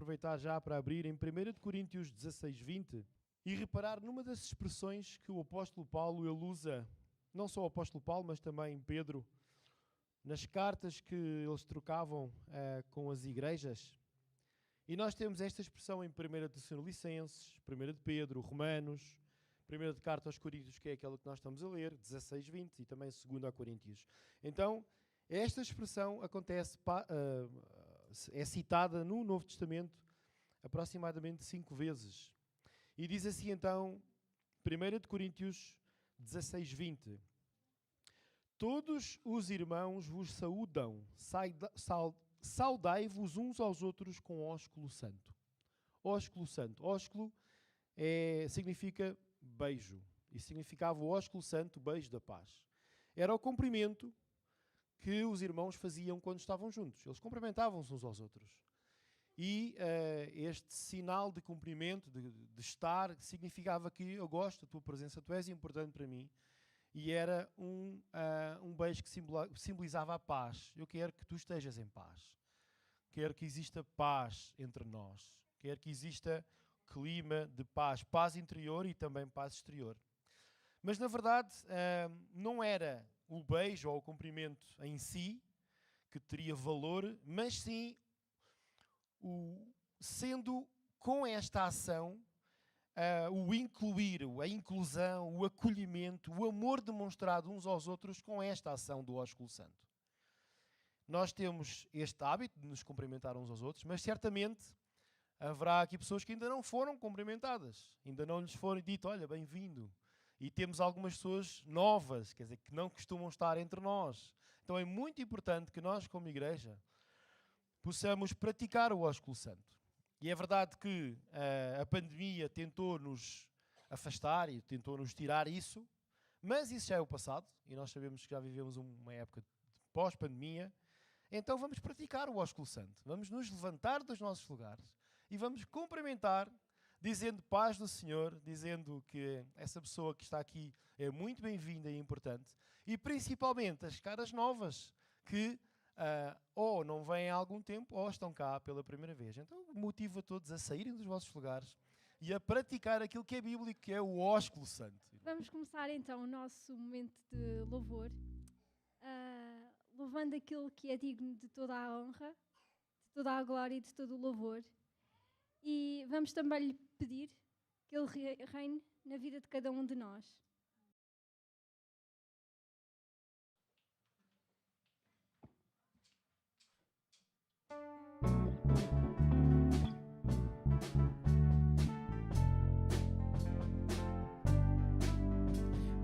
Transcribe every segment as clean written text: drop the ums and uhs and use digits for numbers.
aproveitar já para abrir em 1 Coríntios 16, 20 e reparar numa das expressões que o apóstolo Paulo ele usa, não só o apóstolo Paulo, mas também Pedro, nas cartas que eles trocavam com as igrejas. E nós temos esta expressão em 1 Tessalonicenses, 1 de Pedro, Romanos, 1 de Carta aos Coríntios, que é aquela que nós estamos a ler, 16, 20, e também 2 a Coríntios. Então, esta expressão acontece, é citada no Novo Testamento aproximadamente 5 vezes. E diz assim então, 1 de Coríntios 16, 20. Todos os irmãos vos saúdam, saudai-vos uns aos outros com ósculo santo. Ósculo santo. Ósculo significa beijo. E significava o ósculo santo, beijo da paz. Era o cumprimento que os irmãos faziam quando estavam juntos. Eles cumprimentavam-se uns aos outros. E este sinal de cumprimento, de estar, significava que eu gosto da tua presença, tu és importante para mim. E era um beijo que simbolizava a paz. Eu quero que tu estejas em paz. Quero que exista paz entre nós. Quero que exista clima de paz. Paz interior e também paz exterior. Mas, na verdade, não era o beijo ou o cumprimento em si que teria valor, mas sim sendo com esta ação o incluir, a inclusão, o acolhimento, o amor demonstrado uns aos outros com esta ação do ósculo santo. Nós temos este hábito de nos cumprimentar uns aos outros, mas certamente haverá aqui pessoas que ainda não foram cumprimentadas, ainda não lhes foram dito, olha, bem-vindo. E temos algumas pessoas novas, quer dizer, que não costumam estar entre nós. Então é muito importante que nós, como igreja, possamos praticar o ósculo santo. E é verdade que a pandemia tentou-nos afastar e tentou-nos tirar isso, mas isso já é o passado, e nós sabemos que já vivemos uma época pós-pandemia. Então vamos praticar o ósculo santo. Vamos nos levantar dos nossos lugares e vamos cumprimentar, dizendo paz do Senhor, dizendo que essa pessoa que está aqui é muito bem-vinda e importante. E principalmente as caras novas que ou não vêm há algum tempo ou estão cá pela primeira vez. Então motivo a todos a saírem dos vossos lugares e a praticar aquilo que é bíblico, que é o ósculo santo. Vamos começar então o nosso momento de louvor, louvando aquilo que é digno de toda a honra, de toda a glória e de todo o louvor. E vamos também lhe pedir que Ele reine na vida de cada um de nós.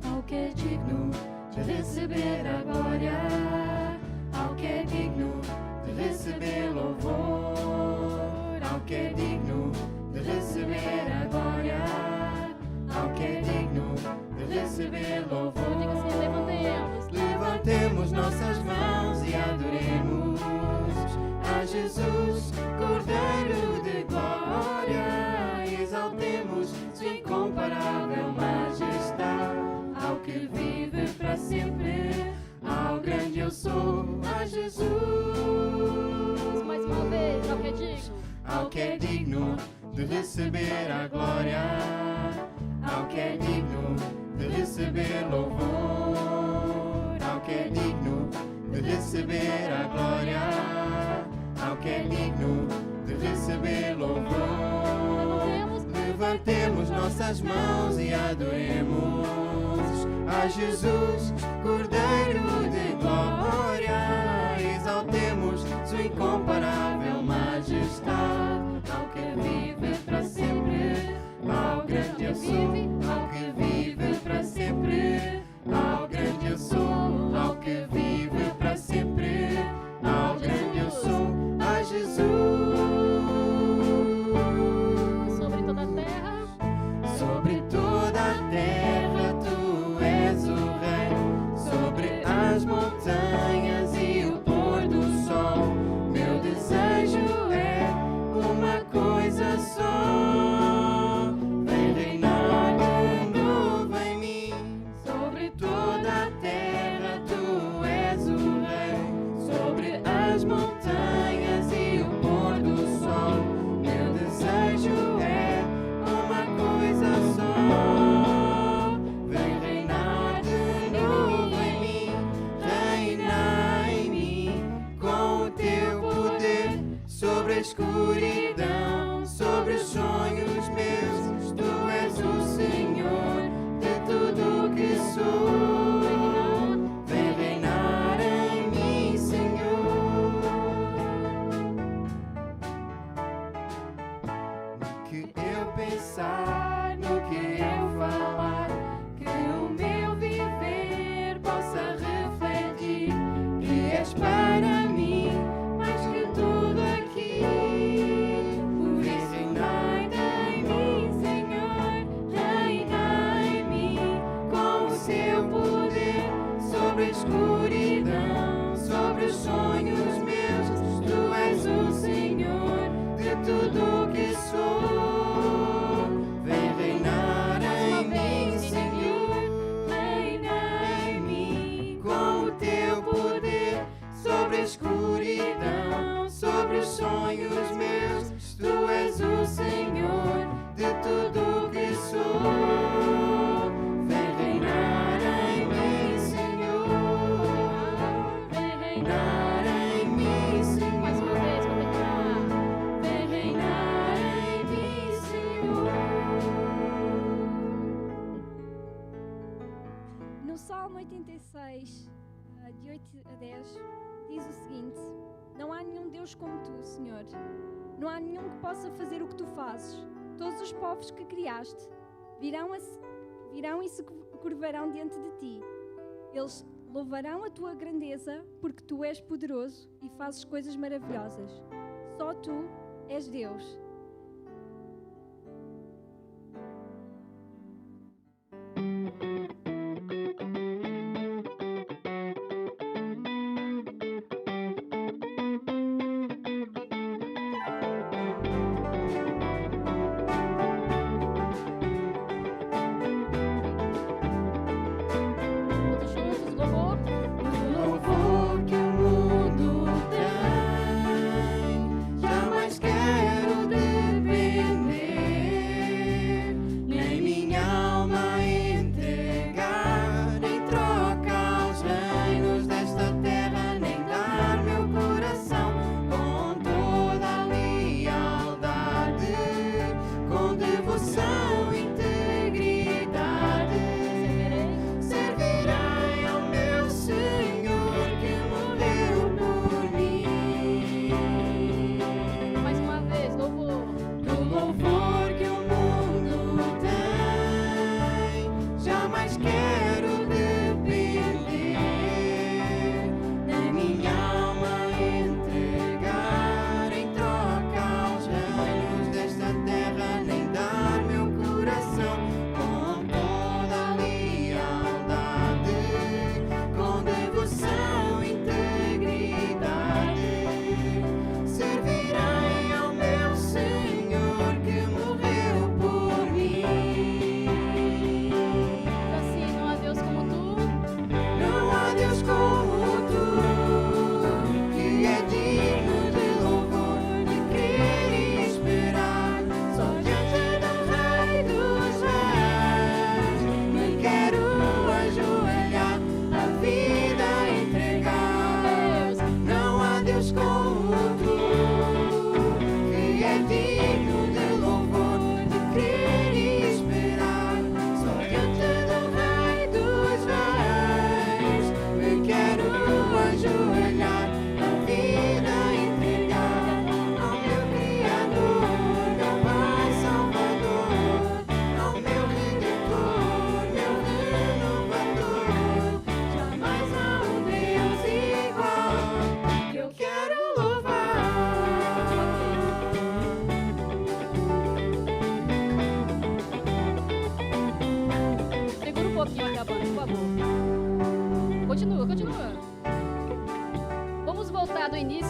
Ao que é digno de receber a glória, ao que é digno de receber louvor, ao que é digno de receber a glória, ao que é digno de receber louvor. Diga assim, Levantemos nossas mãos e adoremos a Jesus, Cordeiro de glória. Exaltemos sua incomparável majestade, ao que vive para sempre, ao grande eu sou, a Jesus. Mais uma vez, ao que é digno de receber a glória, ao que é digno de receber louvor, ao que é digno de receber a glória, ao que é digno de receber louvor. Levantemos nossas mãos e adoremos a Jesus, Cordeiro de glória. Exaltemos sua incomparável majestade, ao que vive para sempre, ao grande eu sou, ao que vive para sempre, ao grande eu sou, ao que vive para sempre, ao grande eu sou, a Jesus. sobre toda a terra, Sobre toda a terra tu és o Rei, sobre as montanhas e o pôr do sol. Meu desejo é uma coisa só, Salmo 86, de 8 a 10, diz o seguinte: não há nenhum Deus como tu, Senhor. Não há nenhum que possa fazer o que tu fazes. Todos os povos que criaste virão e se curvarão diante de ti. Eles louvarão a tua grandeza, porque tu és poderoso e fazes coisas maravilhosas. Só tu és Deus.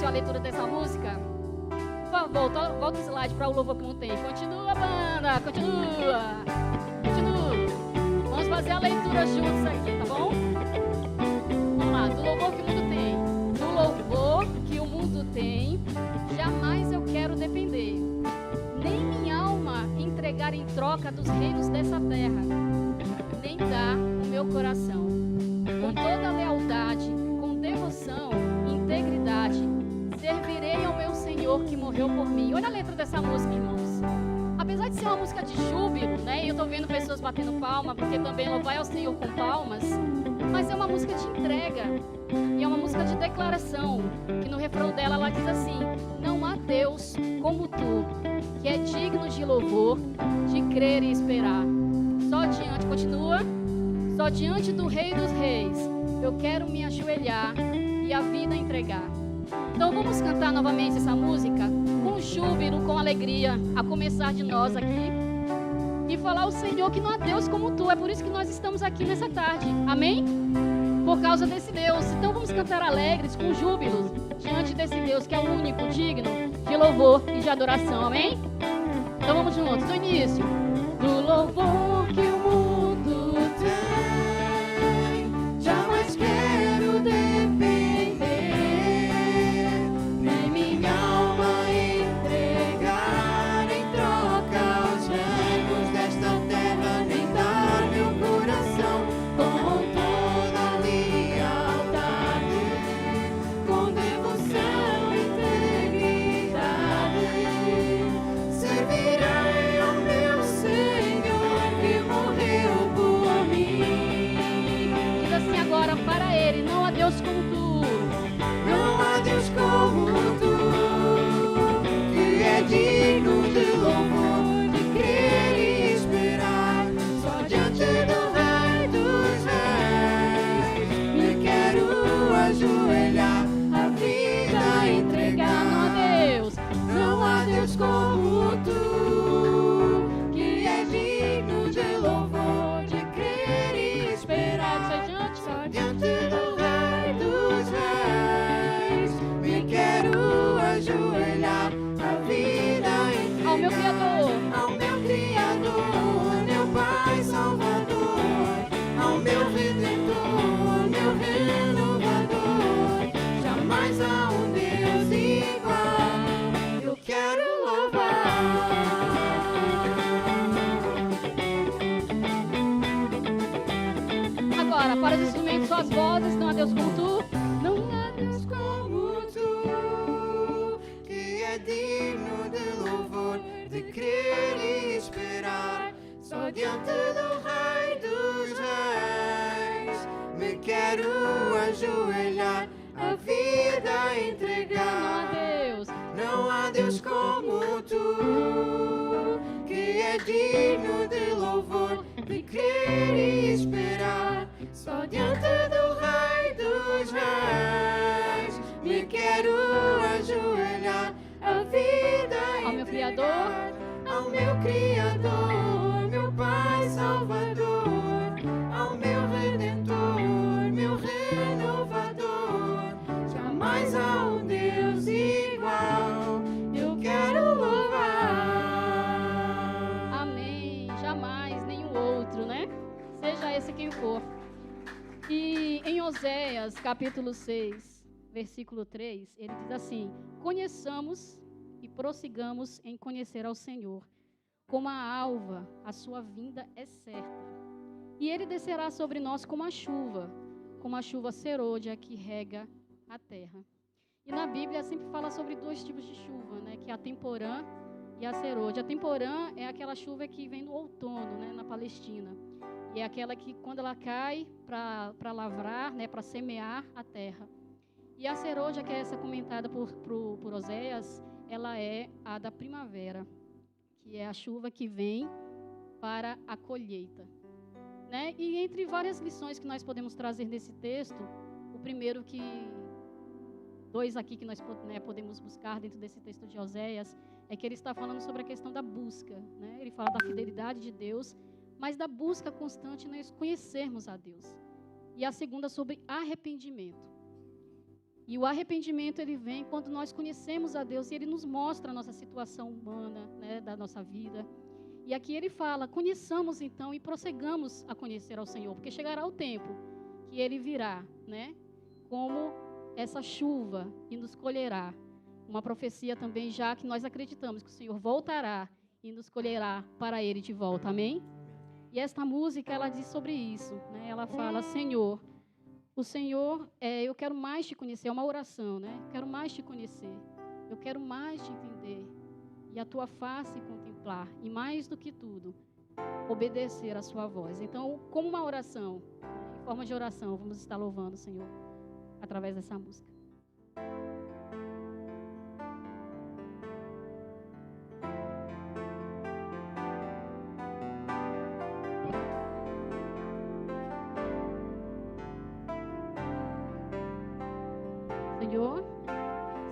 A leitura dessa música. Por favor, volta o slide para o louvor que não tem. Continua, banda, continua. Vamos fazer a leitura juntos aqui, tá bom? Vamos lá, do louvor que o mundo tem. Do louvor que o mundo tem, jamais eu quero depender. Nem minha alma entregar em troca dos reinos dessa terra. Nem dar o meu coração. Com toda lealdade, com devoção, integridade, servirei ao meu Senhor que morreu por mim. Olha a letra dessa música, irmãos. Apesar de ser uma música de júbilo, né? E eu tô vendo pessoas batendo palma, porque também louvai ao Senhor com palmas. Mas é uma música de entrega. E é uma música de declaração. Que no refrão dela ela diz assim: não há Deus como tu, que é digno de louvor, de crer e esperar. Só diante, continua. Só diante do Rei dos Reis, eu quero me ajoelhar e a vida entregar. Então vamos cantar novamente essa música com júbilo, com alegria, a começar de nós aqui, e falar ao Senhor que não há Deus como tu. É por isso que nós estamos aqui nessa tarde, amém? Por causa desse Deus. Então vamos cantar alegres, com júbilo, diante desse Deus que é o único, digno de louvor e de adoração, amém? Então vamos juntos, do início. Do louvor que o mundo tem, jamais quero depender. Servirei ao meu Senhor que Deus como tu. Não há Deus como tu, que é digno de louvor, de crer e esperar. Só diante do Rei dos Reis me quero ajoelhar, a vida entregar. Não há Deus. Não há Deus como tu, que é digno de louvor, de crer e esperar. Só diante do Rei dos Reis me quero ajoelhar, a vida entregar. Ao meu Criador, ao meu Criador, meu Pai Salvador, ao meu Redentor, meu Renovador. Jamais há um Deus igual, eu quero louvar. agora, para os instrumentos, suas vozes, não há Deus como tu. Não há Deus como tu, que é digno de louvor, de crer e esperar. Só diante do Rei dos Reis me quero ajoelhar, a vida entregar. Não há Deus como tu, que é digno de louvor, de crer e esperar. Só diante do Rei dos Reis me quero ajoelhar, a vida Ao meu Criador, ao meu Criador, meu Pai Salvador, ao meu Redentor, meu Renovador. Jamais há um Deus igual, eu quero louvar. amém. Jamais nenhum outro, né? Seja esse quem for. E em Oséias, capítulo 6, versículo 3, ele diz assim: conheçamos e prossigamos em conhecer ao Senhor. Como a alva, a sua vinda é certa. E ele descerá sobre nós como a chuva serôdia que rega a terra. E na Bíblia sempre fala sobre dois tipos de chuva, né? Que é a temporã e a serôdia. A temporã é aquela chuva que vem no outono, né? Na Palestina. E é aquela que, quando ela cai para lavrar, né? Para semear a terra. E a serôdia, que é essa comentada por Oséias, ela é a da primavera, que é a chuva que vem para a colheita, né? E entre várias lições que nós podemos trazer nesse texto, o primeiro dois aqui que nós, né, podemos buscar dentro desse texto de Oséias, é que ele está falando sobre a questão da busca, né? Ele fala da fidelidade de Deus, mas da busca constante nós conhecermos a Deus. E a segunda sobre arrependimento. E o arrependimento, ele vem quando nós conhecemos a Deus e ele nos mostra a nossa situação humana, né, da nossa vida. E aqui ele fala, conheçamos então e prossigamos a conhecer ao Senhor, porque chegará o tempo que ele virá, né, como essa chuva e nos colherá. Uma profecia também, já que nós acreditamos que o Senhor voltará e nos colherá para ele de volta, amém? E esta música, ela diz sobre isso, né? Ela fala, Senhor, o Senhor, eu quero mais te conhecer, é uma oração, né? Eu quero mais te conhecer, eu quero mais te entender e a tua face contemplar, e mais do que tudo, obedecer a sua voz. Então, como uma oração, em forma de oração, vamos estar louvando o Senhor através dessa música. Senhor,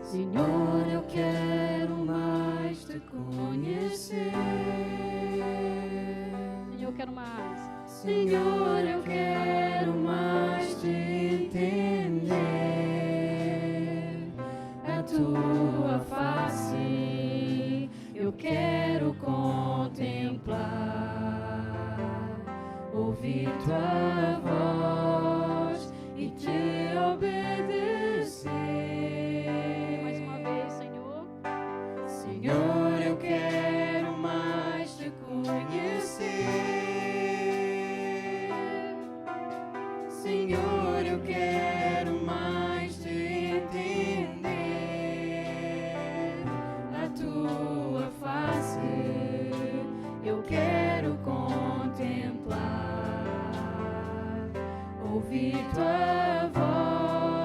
Senhor, eu quero mais te conhecer. Senhor, eu quero mais. Senhor, eu quero mais te entender. A tua face eu quero contemplar, ouvir tua voz e te obedecer. Mais uma vez, Senhor. Senhor, eu quero mais te conhecer. Senhor, eu quero mais te entender. A tua face eu quero contemplar, ouvir tua voz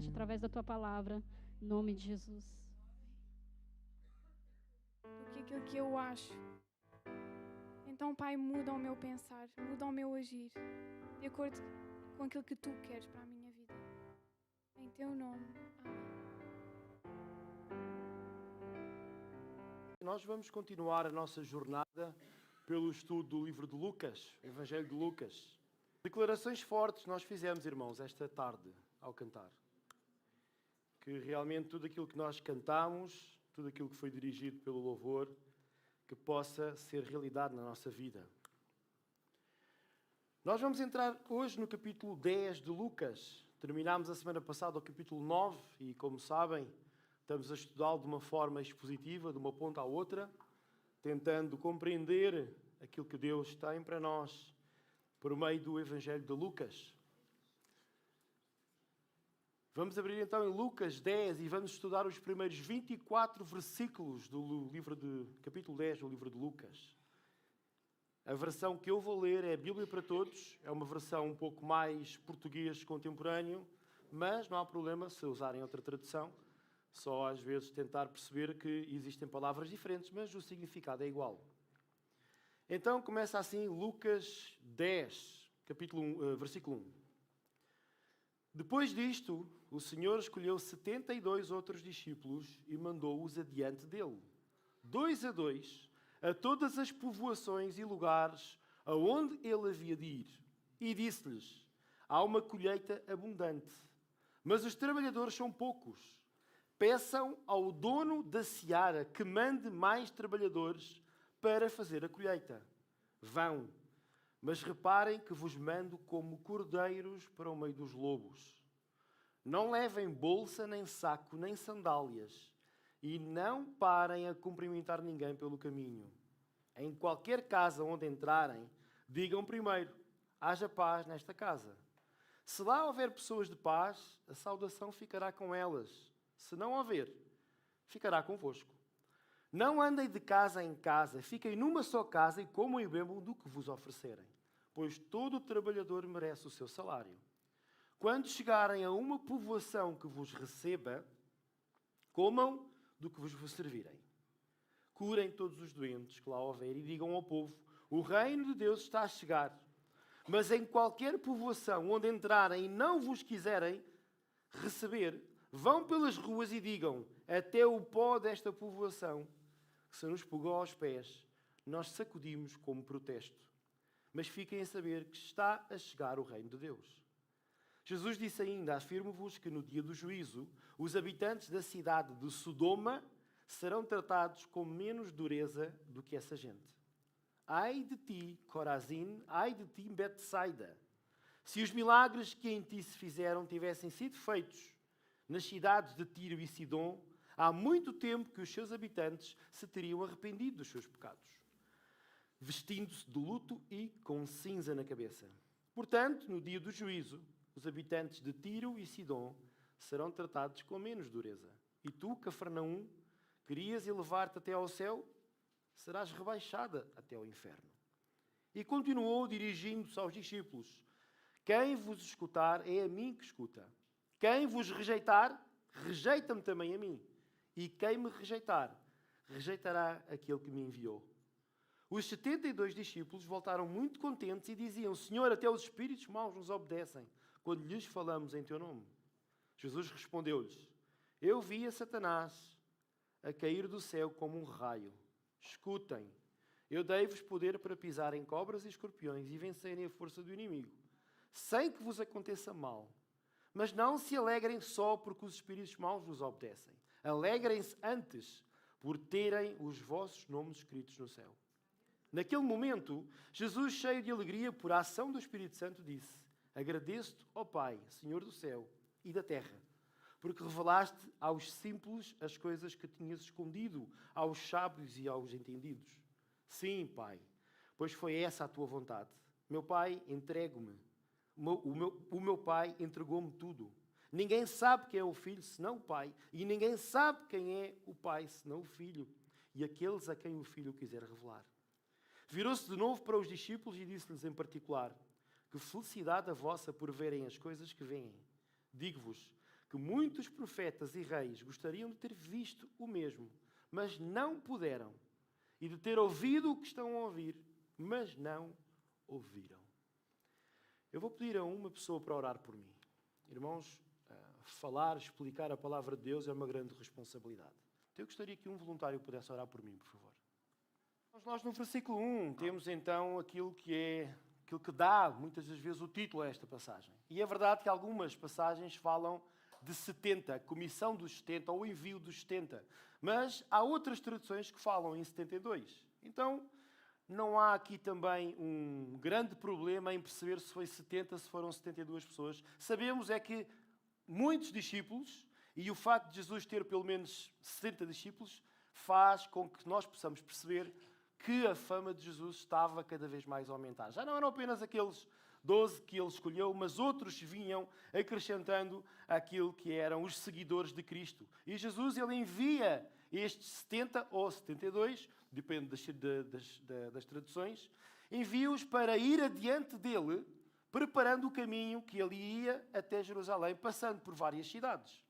através da tua palavra, em nome de Jesus. Do que aquilo que eu acho. Então, Pai, muda o meu pensar, muda o meu agir, de acordo com aquilo que Tu queres para a minha vida. Em Teu nome. Amém. Nós vamos continuar a nossa jornada pelo estudo do livro de Lucas, Evangelho de Lucas. Declarações fortes nós fizemos, irmãos, esta tarde, ao cantar. Que realmente tudo aquilo que nós cantamos, tudo aquilo que foi dirigido pelo louvor, que possa ser realidade na nossa vida. Nós vamos entrar hoje no capítulo 10 de Lucas. Terminámos a semana passada o capítulo 9 e, como sabem, estamos a estudá-lo de uma forma expositiva, de uma ponta à outra, tentando compreender aquilo que Deus tem para nós por meio do Evangelho de Lucas. Vamos abrir então em Lucas 10 e vamos estudar os primeiros 24 versículos do capítulo 10 do livro de Lucas. A versão que eu vou ler é a Bíblia para Todos, é uma versão um pouco mais português contemporâneo, mas não há problema se usarem outra tradução, só às vezes tentar perceber que existem palavras diferentes, mas o significado é igual. Então começa assim Lucas 10, versículo 1. Depois disto, o Senhor escolheu 72 outros discípulos e mandou-os adiante dele, 2 a 2, a todas as povoações e lugares aonde ele havia de ir. E disse-lhes: há uma colheita abundante, mas os trabalhadores são poucos. Peçam ao dono da seara que mande mais trabalhadores para fazer a colheita. Vão, mas reparem que vos mando como cordeiros para o meio dos lobos. Não levem bolsa, nem saco, nem sandálias, e não parem a cumprimentar ninguém pelo caminho. Em qualquer casa onde entrarem, digam primeiro: haja paz nesta casa. Se lá houver pessoas de paz, a saudação ficará com elas. Se não houver, ficará convosco. Não andem de casa em casa, fiquem numa só casa e comam e bebam do que vos oferecerem, pois todo trabalhador merece o seu salário. Quando chegarem a uma povoação que vos receba, comam do que vos servirem. Curem todos os doentes que lá houver e digam ao povo: o reino de Deus está a chegar. Mas em qualquer povoação onde entrarem e não vos quiserem receber, vão pelas ruas e digam: até o pó desta povoação, que se nos pegou aos pés, nós sacudimos como protesto. Mas fiquem a saber que está a chegar o reino de Deus. Jesus disse ainda: afirmo-vos que no dia do juízo, os habitantes da cidade de Sodoma serão tratados com menos dureza do que essa gente. Ai de ti, Corazim, ai de ti, Betsaida. Se os milagres que em ti se fizeram tivessem sido feitos nas cidades de Tiro e Sidom, há muito tempo que os seus habitantes se teriam arrependido dos seus pecados, vestindo-se de luto e com cinza na cabeça. Portanto, no dia do juízo, os habitantes de Tiro e Sidom serão tratados com menos dureza. E tu, Cafarnaum, querias elevar-te até ao céu? Serás rebaixada até ao inferno. E continuou dirigindo-se aos discípulos: quem vos escutar é a mim que escuta. Quem vos rejeitar, rejeita-me também a mim. E quem me rejeitar, rejeitará aquele que me enviou. Os 72 discípulos voltaram muito contentes e diziam: Senhor, até os espíritos maus nos obedecem quando lhes falamos em teu nome. Jesus respondeu-lhes: eu vi a Satanás a cair do céu como um raio. Escutem, eu dei-vos poder para pisarem cobras e escorpiões e vencerem a força do inimigo, sem que vos aconteça mal. Mas não se alegrem só porque os espíritos maus vos obedecem. Alegrem-se antes por terem os vossos nomes escritos no céu. Naquele momento, Jesus, cheio de alegria por a ação do Espírito Santo, disse: agradeço-te, ó Pai, Senhor do céu e da terra, porque revelaste aos simples as coisas que tinhas escondido aos sábios e aos entendidos. Sim, Pai, pois foi essa a tua vontade. Meu Pai, entrego-me. O meu Pai entregou-me tudo. Ninguém sabe quem é o Filho senão o Pai, e ninguém sabe quem é o Pai senão o Filho, e aqueles a quem o Filho quiser revelar. Virou-se de novo para os discípulos e disse-lhes em particular: que felicidade a vossa por verem as coisas que veem. Digo-vos que muitos profetas e reis gostariam de ter visto o mesmo, mas não puderam, e de ter ouvido o que estão a ouvir, mas não ouviram. Eu vou pedir a uma pessoa para orar por mim. Irmãos, falar, explicar a palavra de Deus é uma grande responsabilidade. Então eu gostaria que um voluntário pudesse orar por mim, por favor. Nós no versículo 1 temos então aquilo que dá muitas das vezes o título a esta passagem. E é verdade que algumas passagens falam de 70, a comissão dos 70 ou o envio dos 70. Mas há outras traduções que falam em 72. Então, não há aqui também um grande problema em perceber se foi 70, se foram 72 pessoas. Sabemos é que muitos discípulos, e o facto de Jesus ter pelo menos 60 discípulos, faz com que nós possamos perceber que a fama de Jesus estava cada vez mais a aumentar. Já não eram apenas aqueles 12 que ele escolheu, mas outros vinham acrescentando aquilo que eram os seguidores de Cristo. E Jesus, ele envia estes 70 ou 72, depende das traduções, envia-os para ir adiante dele, preparando o caminho que ele ia até Jerusalém, passando por várias cidades.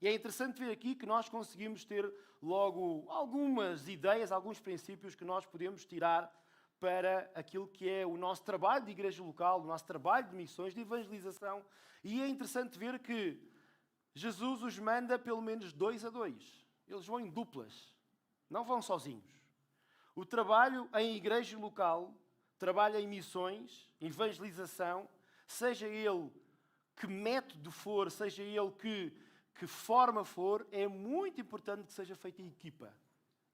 E é interessante ver aqui que nós conseguimos ter logo algumas ideias, alguns princípios que nós podemos tirar para aquilo que é o nosso trabalho de igreja local, o nosso trabalho de missões, de evangelização. E é interessante ver que Jesus os manda pelo menos 2 a 2. Eles vão em duplas, não vão sozinhos. O trabalho em igreja local, trabalho em missões, evangelização, seja ele que método for, seja ele que forma for, é muito importante que seja feito em equipa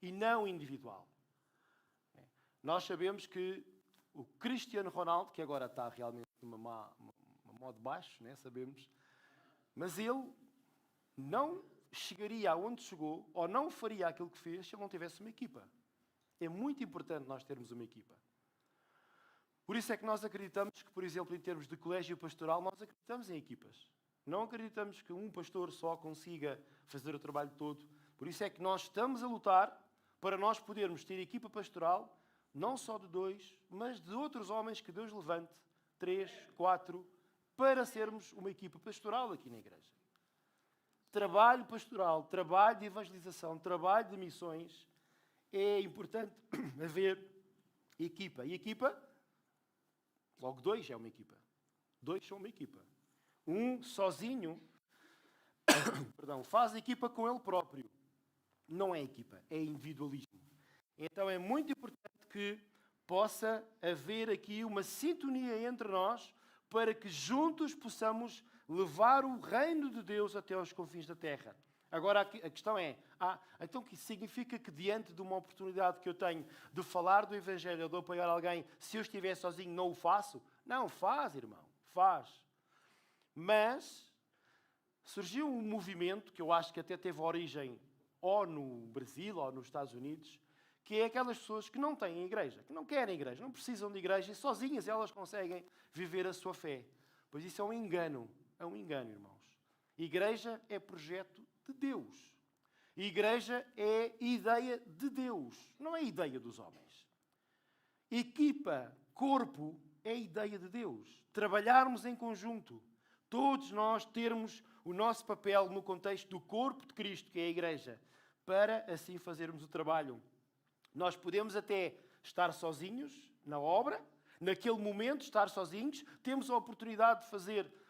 e não individual. Nós sabemos que o Cristiano Ronaldo, que agora está realmente numa modo baixo, né? Sabemos, mas ele não chegaria aonde chegou ou não faria aquilo que fez se ele não tivesse uma equipa. É muito importante nós termos uma equipa. Por isso é que nós acreditamos que, por exemplo, em termos de colégio pastoral, nós acreditamos em equipas. Não acreditamos que um pastor só consiga fazer o trabalho todo. Por isso é que nós estamos a lutar para nós podermos ter equipa pastoral, não só de 2, mas de outros homens que Deus levante, 3, 4, para sermos uma equipa pastoral aqui na igreja. Trabalho pastoral, trabalho de evangelização, trabalho de missões, é importante haver equipa. E equipa, logo 2 é uma equipa. 2 são uma equipa. Um sozinho, faz equipa com ele próprio. Não é equipa, é individualismo. Então é muito importante que possa haver aqui uma sintonia entre nós para que juntos possamos levar o reino de Deus até aos confins da terra. Agora a questão é, então que significa que diante de uma oportunidade que eu tenho de falar do Evangelho ou de apoiar alguém, se eu estiver sozinho não o faço? Não, faz, irmão, faz. Mas surgiu um movimento que eu acho que até teve origem ou no Brasil ou nos Estados Unidos, que é aquelas pessoas que não têm igreja, que não querem igreja, não precisam de igreja e sozinhas elas conseguem viver a sua fé. Pois isso é um engano, irmãos. Igreja é projeto de Deus. Igreja é ideia de Deus, não é ideia dos homens. Equipa, corpo, é ideia de Deus. Trabalharmos em conjunto. Todos nós termos o nosso papel no contexto do corpo de Cristo, que é a igreja, para assim fazermos o trabalho. Nós podemos até estar sozinhos na obra, naquele momento estar sozinhos, temos a oportunidade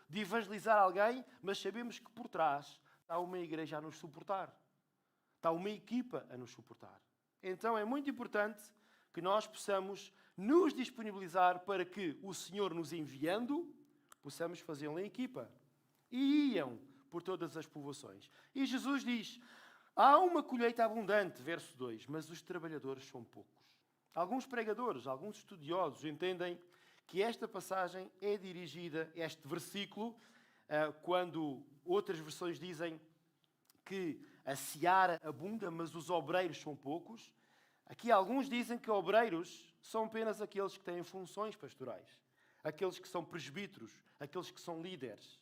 de evangelizar alguém, mas sabemos que por trás está uma igreja a nos suportar. Está uma equipa a nos suportar. Então é muito importante que nós possamos nos disponibilizar para que o Senhor nos enviando, possamos fazê-lo em equipa. E iam por todas as povoações. E Jesus diz, há uma colheita abundante, verso 2, mas os trabalhadores são poucos. Alguns pregadores, alguns estudiosos entendem que esta passagem é dirigida, este versículo, quando outras versões dizem que a seara abunda, mas os obreiros são poucos. Aqui alguns dizem que obreiros são apenas aqueles que têm funções pastorais, aqueles que são presbíteros, aqueles que são líderes.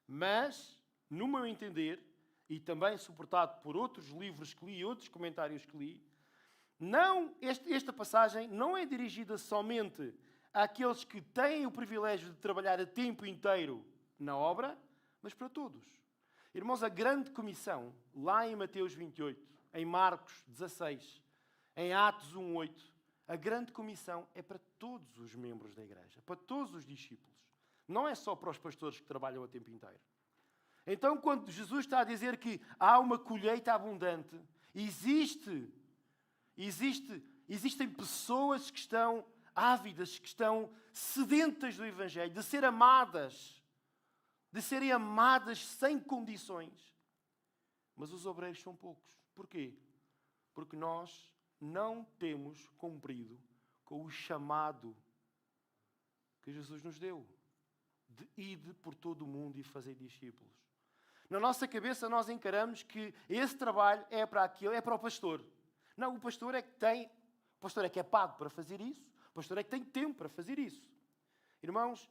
Mas, no meu entender, e também suportado por outros livros que li e outros comentários que li, esta passagem não é dirigida somente àqueles que têm o privilégio de trabalhar a tempo inteiro na obra, mas para todos. Irmãos, a grande comissão, lá em Mateus 28, em Marcos 16, em Atos 1:8, a grande comissão é para todos os membros da igreja, para todos os discípulos. Não é só para os pastores que trabalham a tempo inteiro. Então, quando Jesus está a dizer que há uma colheita abundante, existem pessoas que estão ávidas, que estão sedentas do Evangelho, de serem amadas sem condições. Mas os obreiros são poucos. Porquê? Porque nós não temos cumprido com o chamado que Jesus nos deu, de ir por todo o mundo e fazer discípulos. Na nossa cabeça nós encaramos que esse trabalho é para aquilo, é para o pastor. Não, o pastor é que é pago para fazer isso, o pastor é que tem tempo para fazer isso. Irmãos,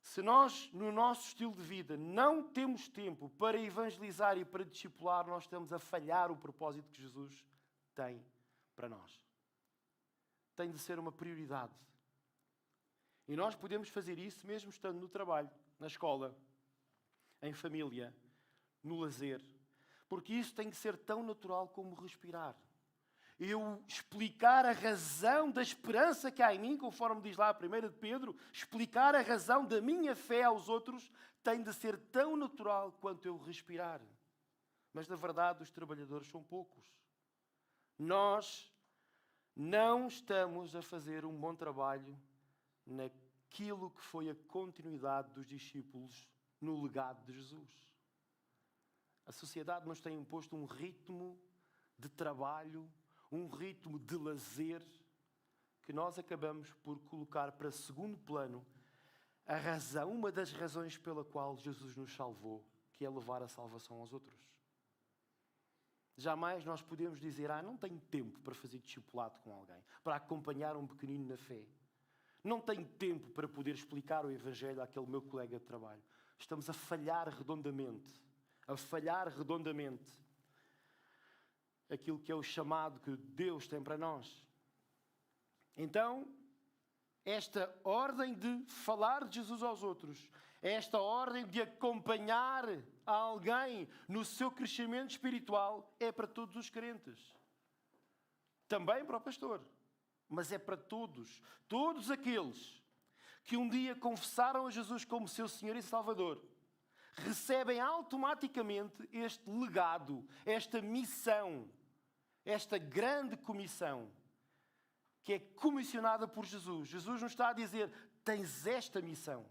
se nós, no nosso estilo de vida, não temos tempo para evangelizar e para discipular, nós estamos a falhar o propósito que Jesus tem para nós. Tem de ser uma prioridade. E nós podemos fazer isso mesmo estando no trabalho, na escola, em família, no lazer. Porque isso tem que ser tão natural como respirar. Eu explicar a razão da esperança que há em mim, conforme diz lá a 1 de Pedro, explicar a razão da minha fé aos outros tem de ser tão natural quanto eu respirar. Mas, na verdade, os trabalhadores são poucos. Nós não estamos a fazer um bom trabalho naquilo que foi a continuidade dos discípulos no legado de Jesus. A sociedade nos tem imposto um ritmo de trabalho, um ritmo de lazer, que nós acabamos por colocar para segundo plano a razão, uma das razões pela qual Jesus nos salvou, que é levar a salvação aos outros. Jamais nós podemos dizer, não tenho tempo para fazer discipulado com alguém, para acompanhar um pequenino na fé. Não tenho tempo para poder explicar o Evangelho àquele meu colega de trabalho. Estamos a falhar redondamente aquilo que é o chamado que Deus tem para nós. Então, esta ordem de falar de Jesus aos outros, esta ordem de acompanhar alguém no seu crescimento espiritual é para todos os crentes. Também para o pastor. Mas é para todos. Todos aqueles que um dia confessaram a Jesus como seu Senhor e Salvador recebem automaticamente este legado, esta missão, esta grande comissão, que é comissionada por Jesus. Jesus nos está a dizer, tens esta missão,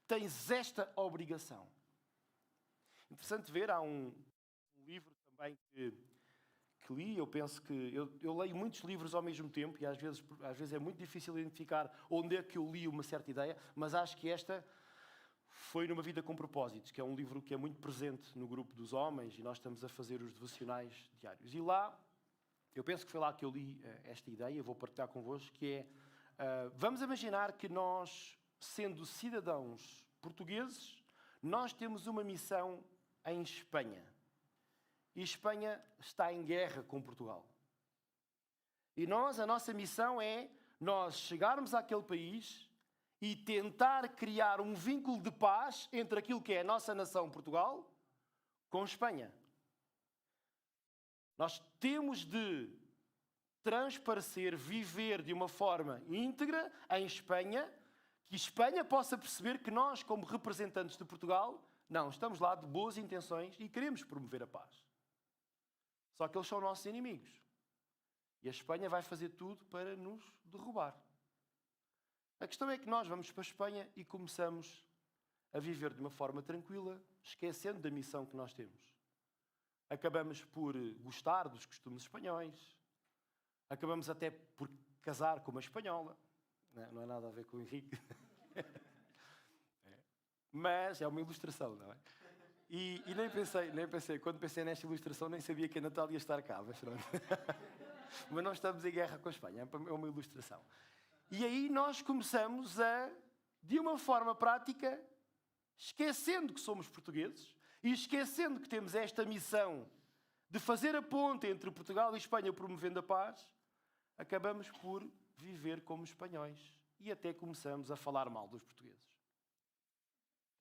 tens esta obrigação. Interessante ver, há um livro também que li, eu penso que... Eu leio muitos livros ao mesmo tempo e às vezes é muito difícil identificar onde é que eu li uma certa ideia, mas acho que esta foi Numa Vida com Propósitos, que é um livro que é muito presente no grupo dos homens e nós estamos a fazer os devocionais diários. E lá, eu penso que foi lá que eu li esta ideia, vou partilhar convosco, que é, vamos imaginar que nós, sendo cidadãos portugueses, nós temos uma missão em Espanha. E Espanha está em guerra com Portugal. E a nossa missão é nós chegarmos àquele país e tentar criar um vínculo de paz entre aquilo que é a nossa nação Portugal com Espanha. Nós temos de transparecer, viver de uma forma íntegra em Espanha, que Espanha possa perceber que nós, como representantes de Portugal, não, estamos lá de boas intenções e queremos promover a paz. Só que eles são nossos inimigos. E a Espanha vai fazer tudo para nos derrubar. A questão é que nós vamos para a Espanha e começamos a viver de uma forma tranquila, esquecendo da missão que nós temos. Acabamos por gostar dos costumes espanhóis, acabamos até por casar com uma espanhola. Não é nada a ver com o Henrique. Mas é uma ilustração, não é? E nem pensei, quando pensei nesta ilustração, nem sabia que a Natália ia estar cá. Mas nós estamos em guerra com a Espanha, é uma ilustração. E aí nós começamos a, de uma forma prática, esquecendo que somos portugueses e esquecendo que temos esta missão de fazer a ponte entre Portugal e Espanha promovendo a paz, acabamos por viver como espanhóis e até começamos a falar mal dos portugueses.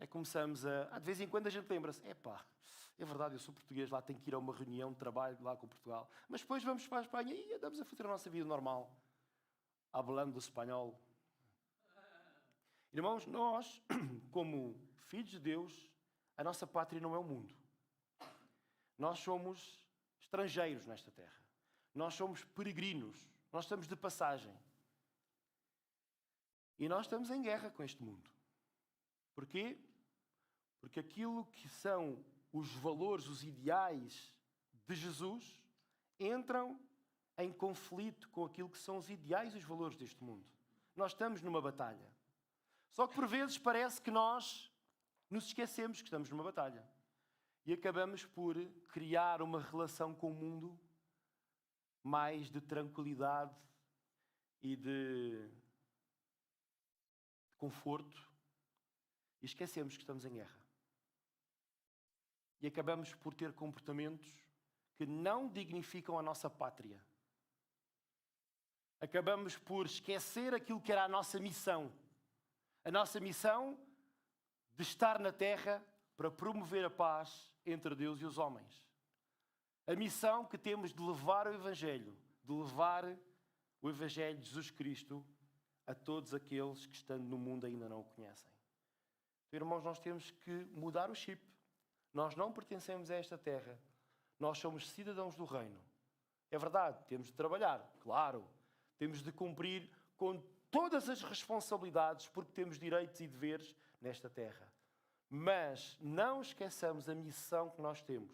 Começamos de vez em quando a gente lembra-se, É verdade, eu sou português, lá tenho que ir a uma reunião de trabalho lá com Portugal. Mas depois vamos para a Espanha e andamos a fazer a nossa vida normal. Hablando espanhol. Irmãos, nós, como filhos de Deus, a nossa pátria não é o mundo. Nós somos estrangeiros nesta terra. Nós somos peregrinos. Nós estamos de passagem. E nós estamos em guerra com este mundo. Porquê? Porque aquilo que são os valores, os ideais de Jesus, entram em conflito com aquilo que são os ideais e os valores deste mundo. Nós estamos numa batalha. Só que por vezes parece que nós nos esquecemos que estamos numa batalha. E acabamos por criar uma relação com o mundo mais de tranquilidade e de conforto. E esquecemos que estamos em guerra. E acabamos por ter comportamentos que não dignificam a nossa pátria. Acabamos por esquecer aquilo que era a nossa missão. A nossa missão de estar na terra para promover a paz entre Deus e os homens. A missão que temos de levar o Evangelho, de levar o Evangelho de Jesus Cristo a todos aqueles que, estando no mundo, ainda não o conhecem. Então, irmãos, nós temos que mudar o chip. Nós não pertencemos a esta terra. Nós somos cidadãos do reino. É verdade, temos de trabalhar, claro. Temos de cumprir com todas as responsabilidades, porque temos direitos e deveres nesta terra. Mas não esqueçamos a missão que nós temos,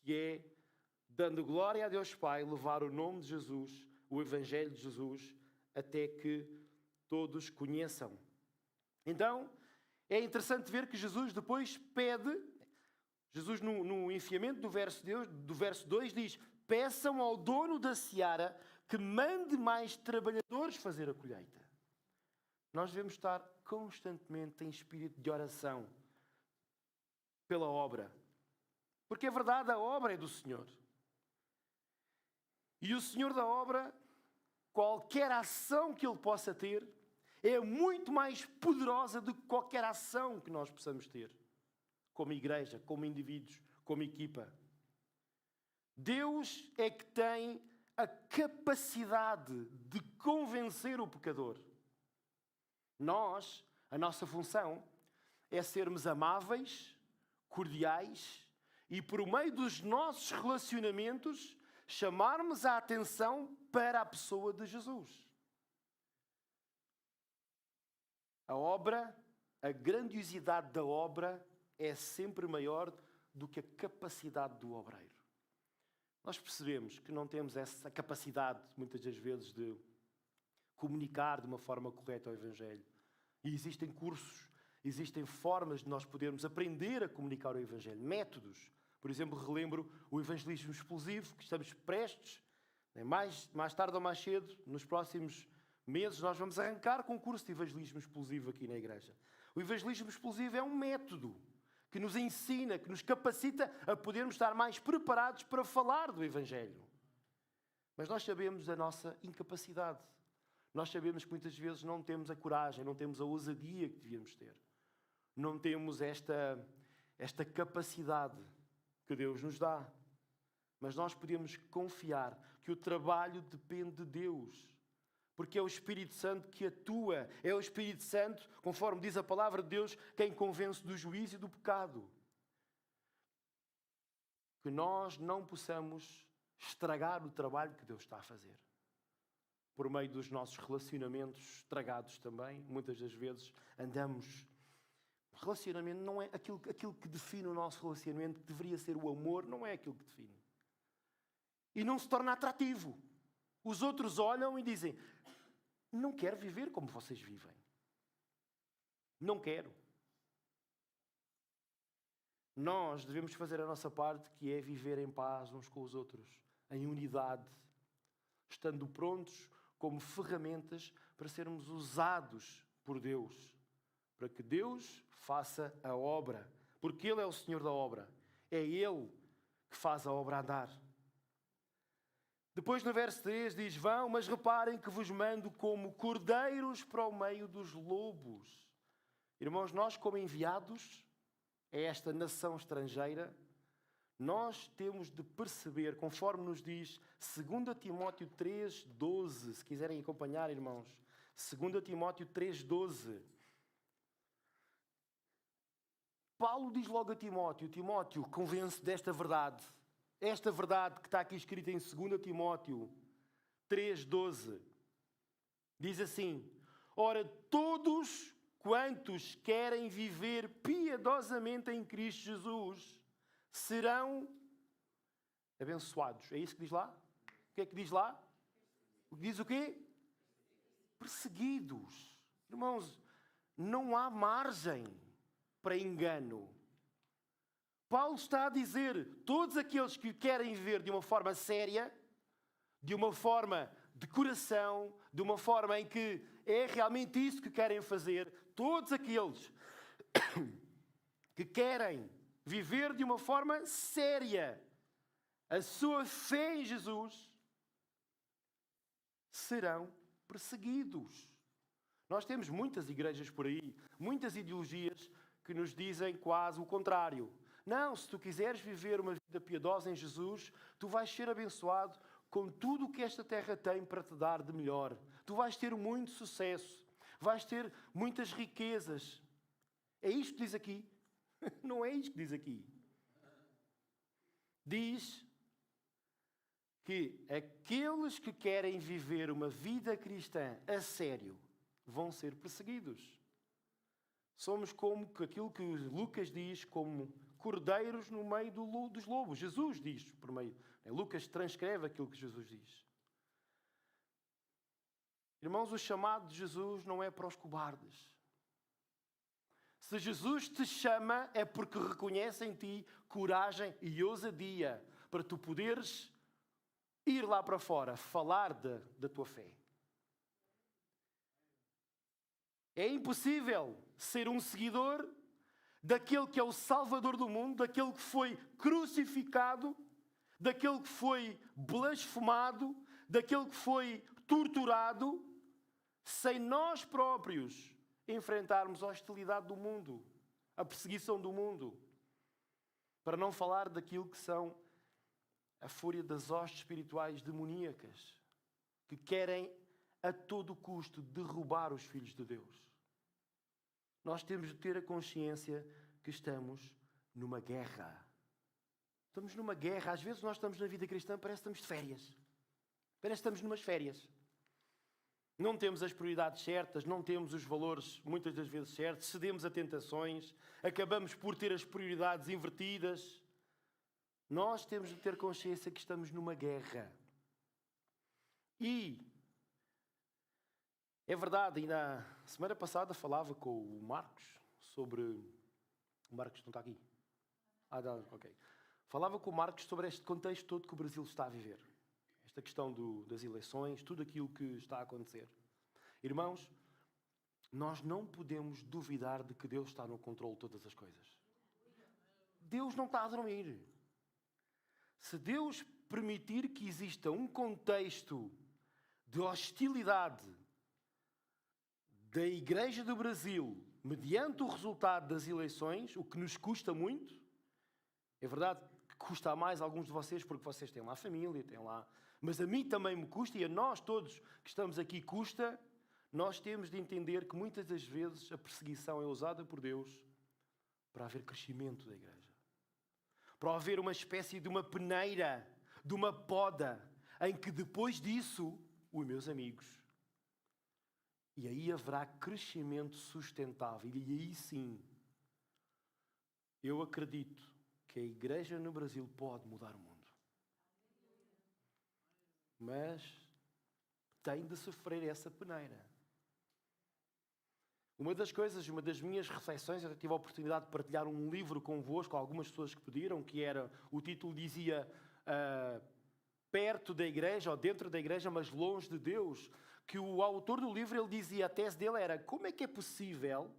que é, dando glória a Deus Pai, levar o nome de Jesus, o Evangelho de Jesus, até que todos conheçam. Então, é interessante ver que Jesus depois pede, Jesus no enfiamento do verso 2 diz: peçam ao dono da seara que mande mais trabalhadores fazer a colheita. Nós devemos estar constantemente em espírito de oração pela obra. Porque é verdade, a obra é do Senhor. E o Senhor da obra, qualquer ação que Ele possa ter, é muito mais poderosa do que qualquer ação que nós possamos ter. Como igreja, como indivíduos, como equipa. Deus é que tem a capacidade de convencer o pecador. Nós, a nossa função é sermos amáveis, cordiais e, por meio dos nossos relacionamentos, chamarmos a atenção para a pessoa de Jesus. A obra, a grandiosidade da obra é sempre maior do que a capacidade do obreiro. Nós percebemos que não temos essa capacidade, muitas das vezes, de comunicar de uma forma correta o Evangelho. E existem cursos, existem formas de nós podermos aprender a comunicar o Evangelho, métodos. Por exemplo, relembro o evangelismo explosivo, que estamos prestes, mais tarde ou mais cedo, nos próximos meses, nós vamos arrancar com o curso de evangelismo explosivo aqui na igreja. O evangelismo explosivo é um método que nos ensina, que nos capacita a podermos estar mais preparados para falar do Evangelho. Mas nós sabemos da nossa incapacidade. Nós sabemos que muitas vezes não temos a coragem, não temos a ousadia que devíamos ter. Não temos esta capacidade que Deus nos dá. Mas nós podemos confiar que o trabalho depende de Deus. Porque é o Espírito Santo que atua. É o Espírito Santo, conforme diz a palavra de Deus, quem convence do juízo e do pecado. Que nós não possamos estragar o trabalho que Deus está a fazer. Por meio dos nossos relacionamentos estragados também. Muitas das vezes andamos... Relacionamento não é aquilo que define o nosso relacionamento, que deveria ser o amor, não é aquilo que define. E não se torna atrativo. Os outros olham e dizem: não quero viver como vocês vivem. Não quero. Nós devemos fazer a nossa parte, que é viver em paz uns com os outros, em unidade, estando prontos como ferramentas para sermos usados por Deus, para que Deus faça a obra, porque Ele é o Senhor da obra. É Ele que faz a obra andar. Depois no verso 3 diz: vão, mas reparem que vos mando como cordeiros para o meio dos lobos. Irmãos, nós como enviados a esta nação estrangeira, Nós temos de perceber, conforme nos diz 2 Timóteo 3,12, se quiserem acompanhar, irmãos. 2 Timóteo 3,12. Paulo diz logo a Timóteo: Timóteo, convence desta verdade. Esta verdade que está aqui escrita em 2 Timóteo 3,12. Diz assim: ora, todos quantos querem viver piedosamente em Cristo Jesus serão abençoados. É isso que diz lá? O que é que diz lá? Diz o quê? Perseguidos. Irmãos, não há margem para engano. Paulo está a dizer: todos aqueles que querem viver de uma forma séria, de uma forma de coração, de uma forma em que é realmente isso que querem fazer, todos aqueles que querem viver de uma forma séria a sua fé em Jesus, serão perseguidos. Nós temos muitas igrejas por aí, muitas ideologias que nos dizem quase o contrário. Não, se tu quiseres viver uma vida piedosa em Jesus, tu vais ser abençoado com tudo o que esta terra tem para te dar de melhor. Tu vais ter muito sucesso, vais ter muitas riquezas. É isto que diz aqui? Não é isto que diz aqui. Diz que aqueles que querem viver uma vida cristã a sério vão ser perseguidos. Somos como aquilo que Lucas diz, como cordeiros no meio dos lobos. Jesus diz por meio. Lucas transcreve aquilo que Jesus diz. Irmãos, o chamado de Jesus não é para os cobardes. Se Jesus te chama, é porque reconhece em ti coragem e ousadia para tu poderes ir lá para fora, falar da tua fé. É impossível ser um seguidor daquele que é o Salvador do mundo, daquele que foi crucificado, daquele que foi blasfemado, daquele que foi torturado, sem nós próprios enfrentarmos a hostilidade do mundo, a perseguição do mundo. Para não falar daquilo que são a fúria das hostes espirituais demoníacas, que querem a todo custo derrubar os filhos de Deus. Nós temos de ter a consciência que estamos numa guerra. Estamos numa guerra. Às vezes nós estamos na vida cristã, parece que estamos de férias. Parece que estamos numas férias. Não temos as prioridades certas, não temos os valores muitas das vezes certos, cedemos a tentações, acabamos por ter as prioridades invertidas. Nós temos de ter consciência que estamos numa guerra. E é verdade, e na semana passada falava com o Marcos sobre... O Marcos não está aqui? Ok. Falava com o Marcos sobre este contexto todo que o Brasil está a viver. Esta questão das eleições, tudo aquilo que está a acontecer. Irmãos, nós não podemos duvidar de que Deus está no controle de todas as coisas. Deus não está a dormir. Se Deus permitir que exista um contexto de hostilidade da Igreja do Brasil, mediante o resultado das eleições, o que nos custa muito, é verdade que custa a mais a alguns de vocês, porque vocês têm lá a família, têm lá... Mas a mim também me custa, e a nós todos que estamos aqui custa. Nós temos de entender que muitas das vezes a perseguição é usada por Deus para haver crescimento da Igreja. Para haver uma espécie de uma peneira, de uma poda, em que depois disso, os meus amigos, e aí haverá crescimento sustentável. E aí sim, eu acredito que a Igreja no Brasil pode mudar o mundo. Mas tem de sofrer essa peneira. Uma das minhas reflexões, eu tive a oportunidade de partilhar um livro convosco, algumas pessoas que pediram, que era, o título dizia perto da igreja, ou dentro da igreja, mas longe de Deus, que o autor do livro, ele dizia, a tese dele era, como é que é possível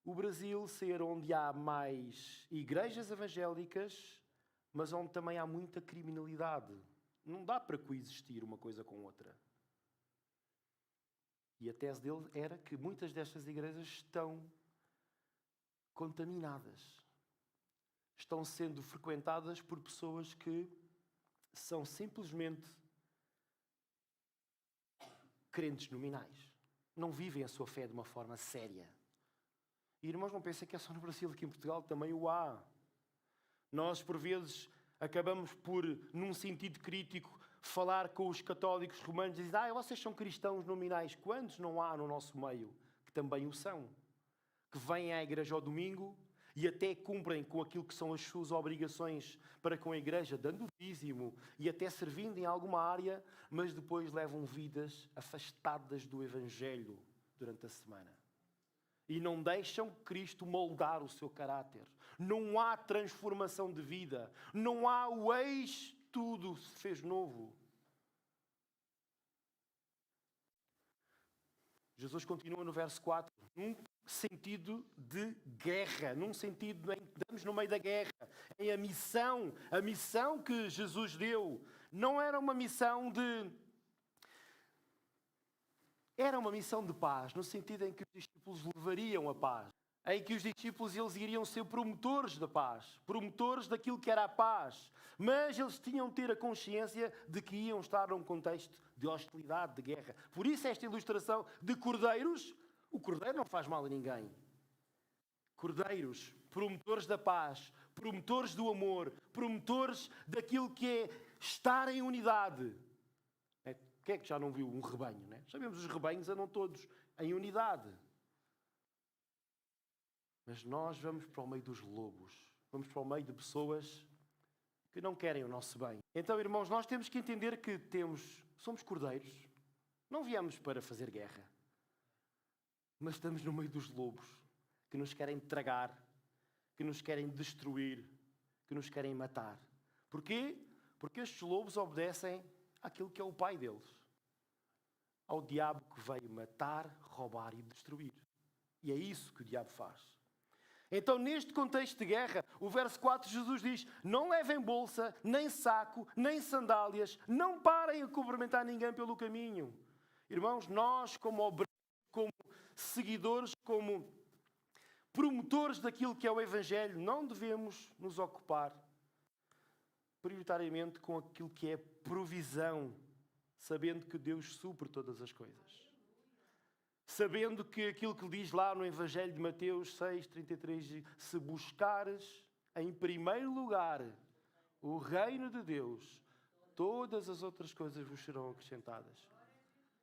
o Brasil ser onde há mais igrejas evangélicas, mas onde também há muita criminalidade? Não dá para coexistir uma coisa com outra. E a tese dele era que muitas destas igrejas estão contaminadas. estão sendo frequentadas por pessoas que são simplesmente crentes nominais. Não vivem a sua fé de uma forma séria. E irmãos, não pensem que é só no Brasil, aqui em Portugal também o há. Nós, por vezes, acabamos por, num sentido crítico, falar com os católicos romanos e dizer: vocês são cristãos nominais. Quantos não há no nosso meio que também o são? Que vêm à igreja ao domingo e até cumprem com aquilo que são as suas obrigações para com a igreja, dando o dízimo e até servindo em alguma área, mas depois levam vidas afastadas do Evangelho durante a semana. E não deixam Cristo moldar o seu caráter. Não há transformação de vida. Não há o eis tudo se fez novo. Jesus continua no verso 4, num sentido de guerra, num sentido em que estamos no meio da guerra. A missão que Jesus deu não era uma missão de... Era uma missão de paz, no sentido em que os discípulos levariam a paz. Em que os discípulos eles iriam ser promotores da paz, promotores daquilo que era a paz. Mas eles tinham de ter a consciência de que iam estar num contexto de hostilidade, de guerra. Por isso esta ilustração de cordeiros, o cordeiro não faz mal a ninguém. Cordeiros, promotores da paz, promotores do amor, promotores daquilo que é estar em unidade. Quem é que já não viu um rebanho? Né? Sabemos, os rebanhos andam todos em unidade. Mas nós vamos para o meio dos lobos. Vamos para o meio de pessoas que não querem o nosso bem. Então, irmãos, nós temos que entender que somos cordeiros. Não viemos para fazer guerra. Mas estamos no meio dos lobos que nos querem tragar, que nos querem destruir, que nos querem matar. Porquê? Porque estes lobos obedecem àquilo que é o pai deles. Ao diabo que veio matar, roubar e destruir. E é isso que o diabo faz. Então, neste contexto de guerra, o verso 4, Jesus diz: não levem bolsa, nem saco, nem sandálias, não parem a cumprimentar ninguém pelo caminho. Irmãos, nós como obreiros, como seguidores, como promotores daquilo que é o Evangelho, não devemos nos ocupar prioritariamente com aquilo que é provisão, sabendo que Deus supre todas as coisas. Sabendo que aquilo que diz lá no Evangelho de Mateus 6:33, se buscares em primeiro lugar o reino de Deus, todas as outras coisas vos serão acrescentadas.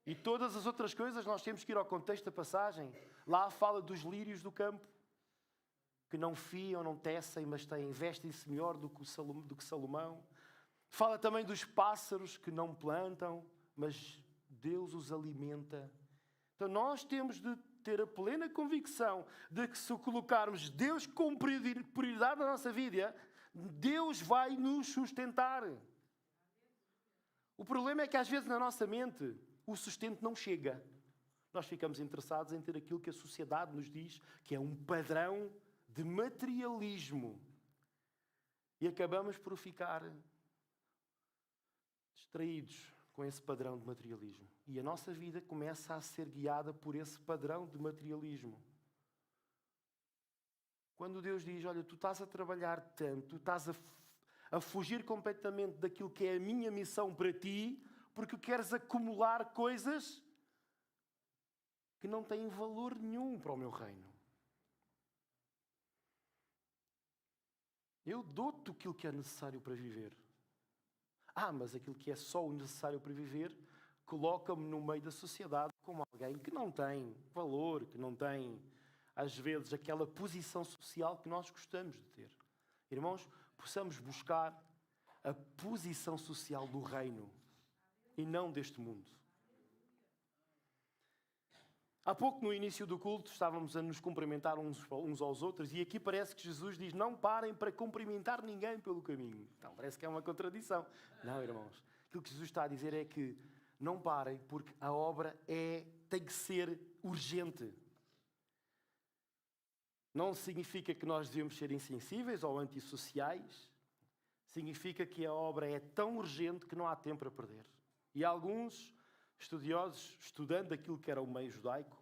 E todas as outras coisas, nós temos que ir ao contexto da passagem. Lá fala dos lírios do campo, que não fiam, não tecem, mas vestem-se melhor do que Salomão. Fala também dos pássaros que não plantam, mas Deus os alimenta. Então nós temos de ter a plena convicção de que se colocarmos Deus como prioridade na nossa vida, Deus vai nos sustentar. O problema é que às vezes na nossa mente o sustento não chega. Nós ficamos interessados em ter aquilo que a sociedade nos diz que é um padrão de materialismo. E acabamos por ficar distraídos com esse padrão de materialismo. E a nossa vida começa a ser guiada por esse padrão de materialismo. Quando Deus diz: olha, tu estás a trabalhar tanto, tu estás a fugir completamente daquilo que é a minha missão para ti, porque queres acumular coisas que não têm valor nenhum para o meu reino. Eu dou-te aquilo que é necessário para viver. Mas aquilo que é só o necessário para viver coloca-me no meio da sociedade como alguém que não tem valor, que não tem, às vezes, aquela posição social que nós gostamos de ter. Irmãos, possamos buscar a posição social do reino e não deste mundo. Há pouco, no início do culto, estávamos a nos cumprimentar uns aos outros e aqui parece que Jesus diz: não parem para cumprimentar ninguém pelo caminho. Então, parece que é uma contradição. Não, irmãos. Aquilo que Jesus está a dizer é que não parem porque a obra tem que ser urgente. Não significa que nós devemos ser insensíveis ou antissociais. Significa que a obra é tão urgente que não há tempo a perder. E alguns estudiosos, estudando aquilo que era o meio judaico,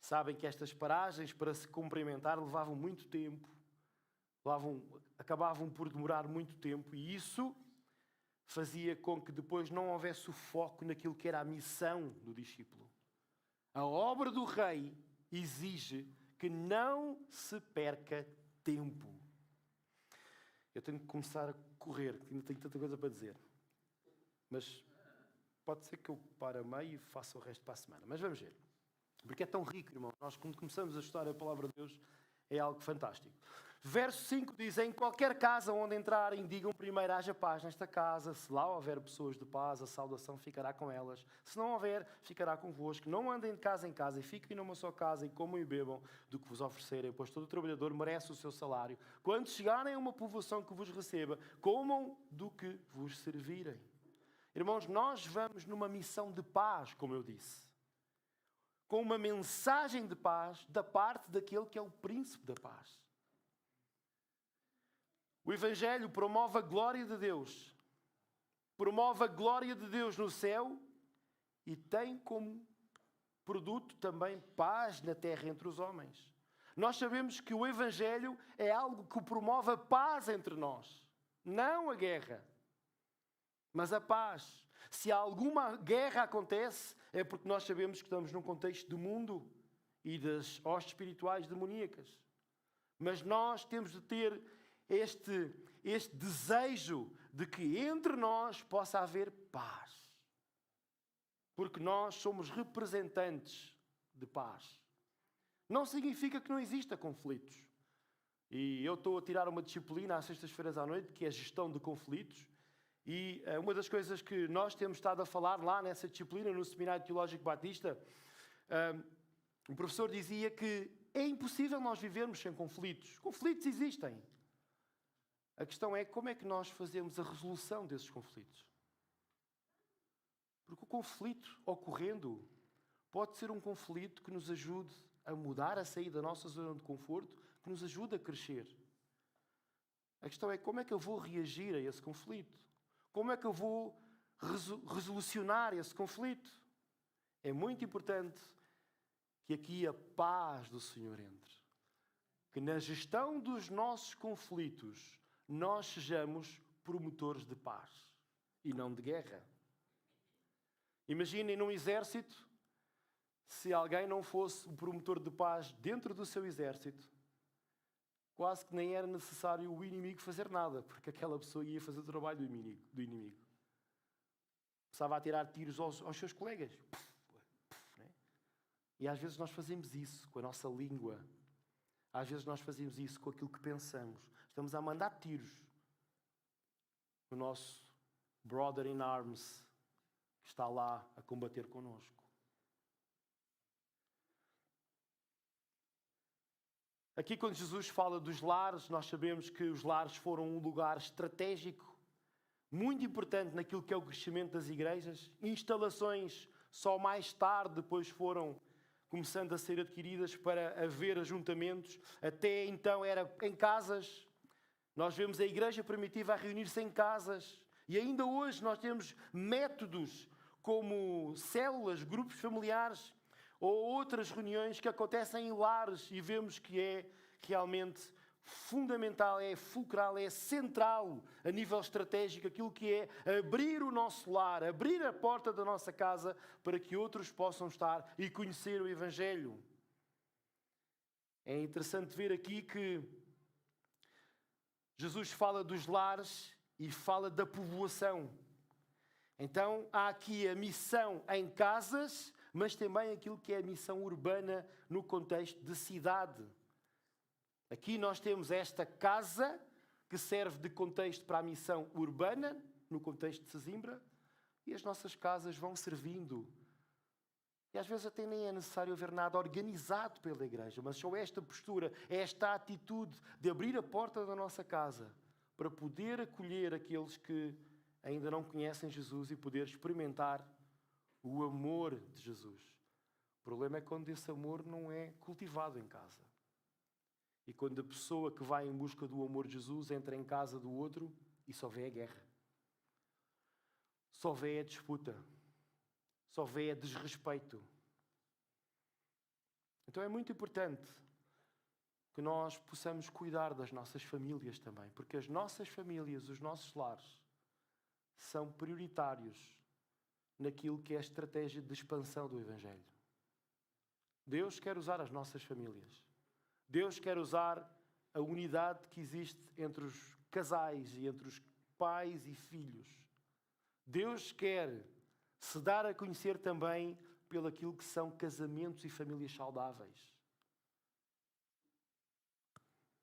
sabem que estas paragens para se cumprimentar levavam muito tempo, acabavam por demorar muito tempo, e isso fazia com que depois não houvesse o foco naquilo que era a missão do discípulo. A obra do rei exige que não se perca tempo. Eu tenho que começar a correr, ainda tenho tanta coisa para dizer. Mas pode ser que eu pare a meio e faça o resto para a semana. Mas vamos ver. Porque é tão rico, irmão. Nós, quando começamos a estudar a palavra de Deus, é algo fantástico. Verso 5 diz: em qualquer casa onde entrarem, digam primeiro: haja paz nesta casa. Se lá houver pessoas de paz, a saudação ficará com elas. Se não houver, ficará convosco. Não andem de casa em casa e fiquem numa só casa e comam e bebam do que vos oferecerem, pois todo trabalhador merece o seu salário. Quando chegarem a uma povoação que vos receba, comam do que vos servirem. Irmãos, nós vamos numa missão de paz, como eu disse, com uma mensagem de paz da parte daquele que é o príncipe da paz. O Evangelho promove a glória de Deus. Promove a glória de Deus no céu e tem como produto também paz na terra entre os homens. Nós sabemos que o Evangelho é algo que promove a paz entre nós. Não a guerra, mas a paz. Se alguma guerra acontece, é porque nós sabemos que estamos num contexto do mundo e das hostes espirituais demoníacas. Mas nós temos de ter este desejo de que entre nós possa haver paz. Porque nós somos representantes de paz. Não significa que não exista conflitos. E eu estou a tirar uma disciplina às sextas-feiras à noite, que é a gestão de conflitos. E uma das coisas que nós temos estado a falar lá nessa disciplina, no Seminário Teológico Batista, o professor dizia que é impossível nós vivermos sem conflitos. Conflitos existem. A questão é como é que nós fazemos a resolução desses conflitos. Porque o conflito ocorrendo pode ser um conflito que nos ajude a mudar, a sair da nossa zona de conforto, que nos ajude a crescer. A questão é como é que eu vou reagir a esse conflito? Como é que eu vou resolucionar esse conflito? É muito importante que aqui a paz do Senhor entre. Que na gestão dos nossos conflitos nós sejamos promotores de paz e não de guerra. Imaginem num exército, se alguém não fosse o promotor de paz dentro do seu exército, quase que nem era necessário o inimigo fazer nada, porque aquela pessoa ia fazer o trabalho do inimigo. Começava a tirar tiros aos seus colegas. Né? E às vezes nós fazemos isso com a nossa língua. Às vezes nós fazemos isso com aquilo que pensamos. Estamos a mandar tiros no nosso brother in arms que está lá a combater connosco. Aqui, quando Jesus fala dos lares, nós sabemos que os lares foram um lugar estratégico, muito importante naquilo que é o crescimento das igrejas. Instalações só mais tarde depois foram começando a ser adquiridas para haver ajuntamentos. Até então era em casas. Nós vemos a igreja primitiva a reunir-se em casas. E ainda hoje nós temos métodos como células, grupos familiares, ou outras reuniões que acontecem em lares e vemos que é realmente fundamental, é fulcral, é central a nível estratégico aquilo que é abrir o nosso lar, abrir a porta da nossa casa para que outros possam estar e conhecer o Evangelho. É interessante ver aqui que Jesus fala dos lares e fala da povoação. Então há aqui a missão em casas, mas também aquilo que é a missão urbana no contexto de cidade. Aqui nós temos esta casa que serve de contexto para a missão urbana, no contexto de Sesimbra, e as nossas casas vão servindo. E às vezes até nem é necessário haver nada organizado pela igreja, mas só esta postura, esta atitude de abrir a porta da nossa casa para poder acolher aqueles que ainda não conhecem Jesus e poder experimentar o amor de Jesus. O problema é quando esse amor não é cultivado em casa. E quando a pessoa que vai em busca do amor de Jesus entra em casa do outro e só vê a guerra. Só vê a disputa. Só vê a desrespeito. Então é muito importante que nós possamos cuidar das nossas famílias também, porque as nossas famílias, os nossos lares, são prioritários naquilo que é a estratégia de expansão do Evangelho. Deus quer usar as nossas famílias. Deus quer usar a unidade que existe entre os casais e entre os pais e filhos. Deus quer se dar a conhecer também pelo aquilo que são casamentos e famílias saudáveis.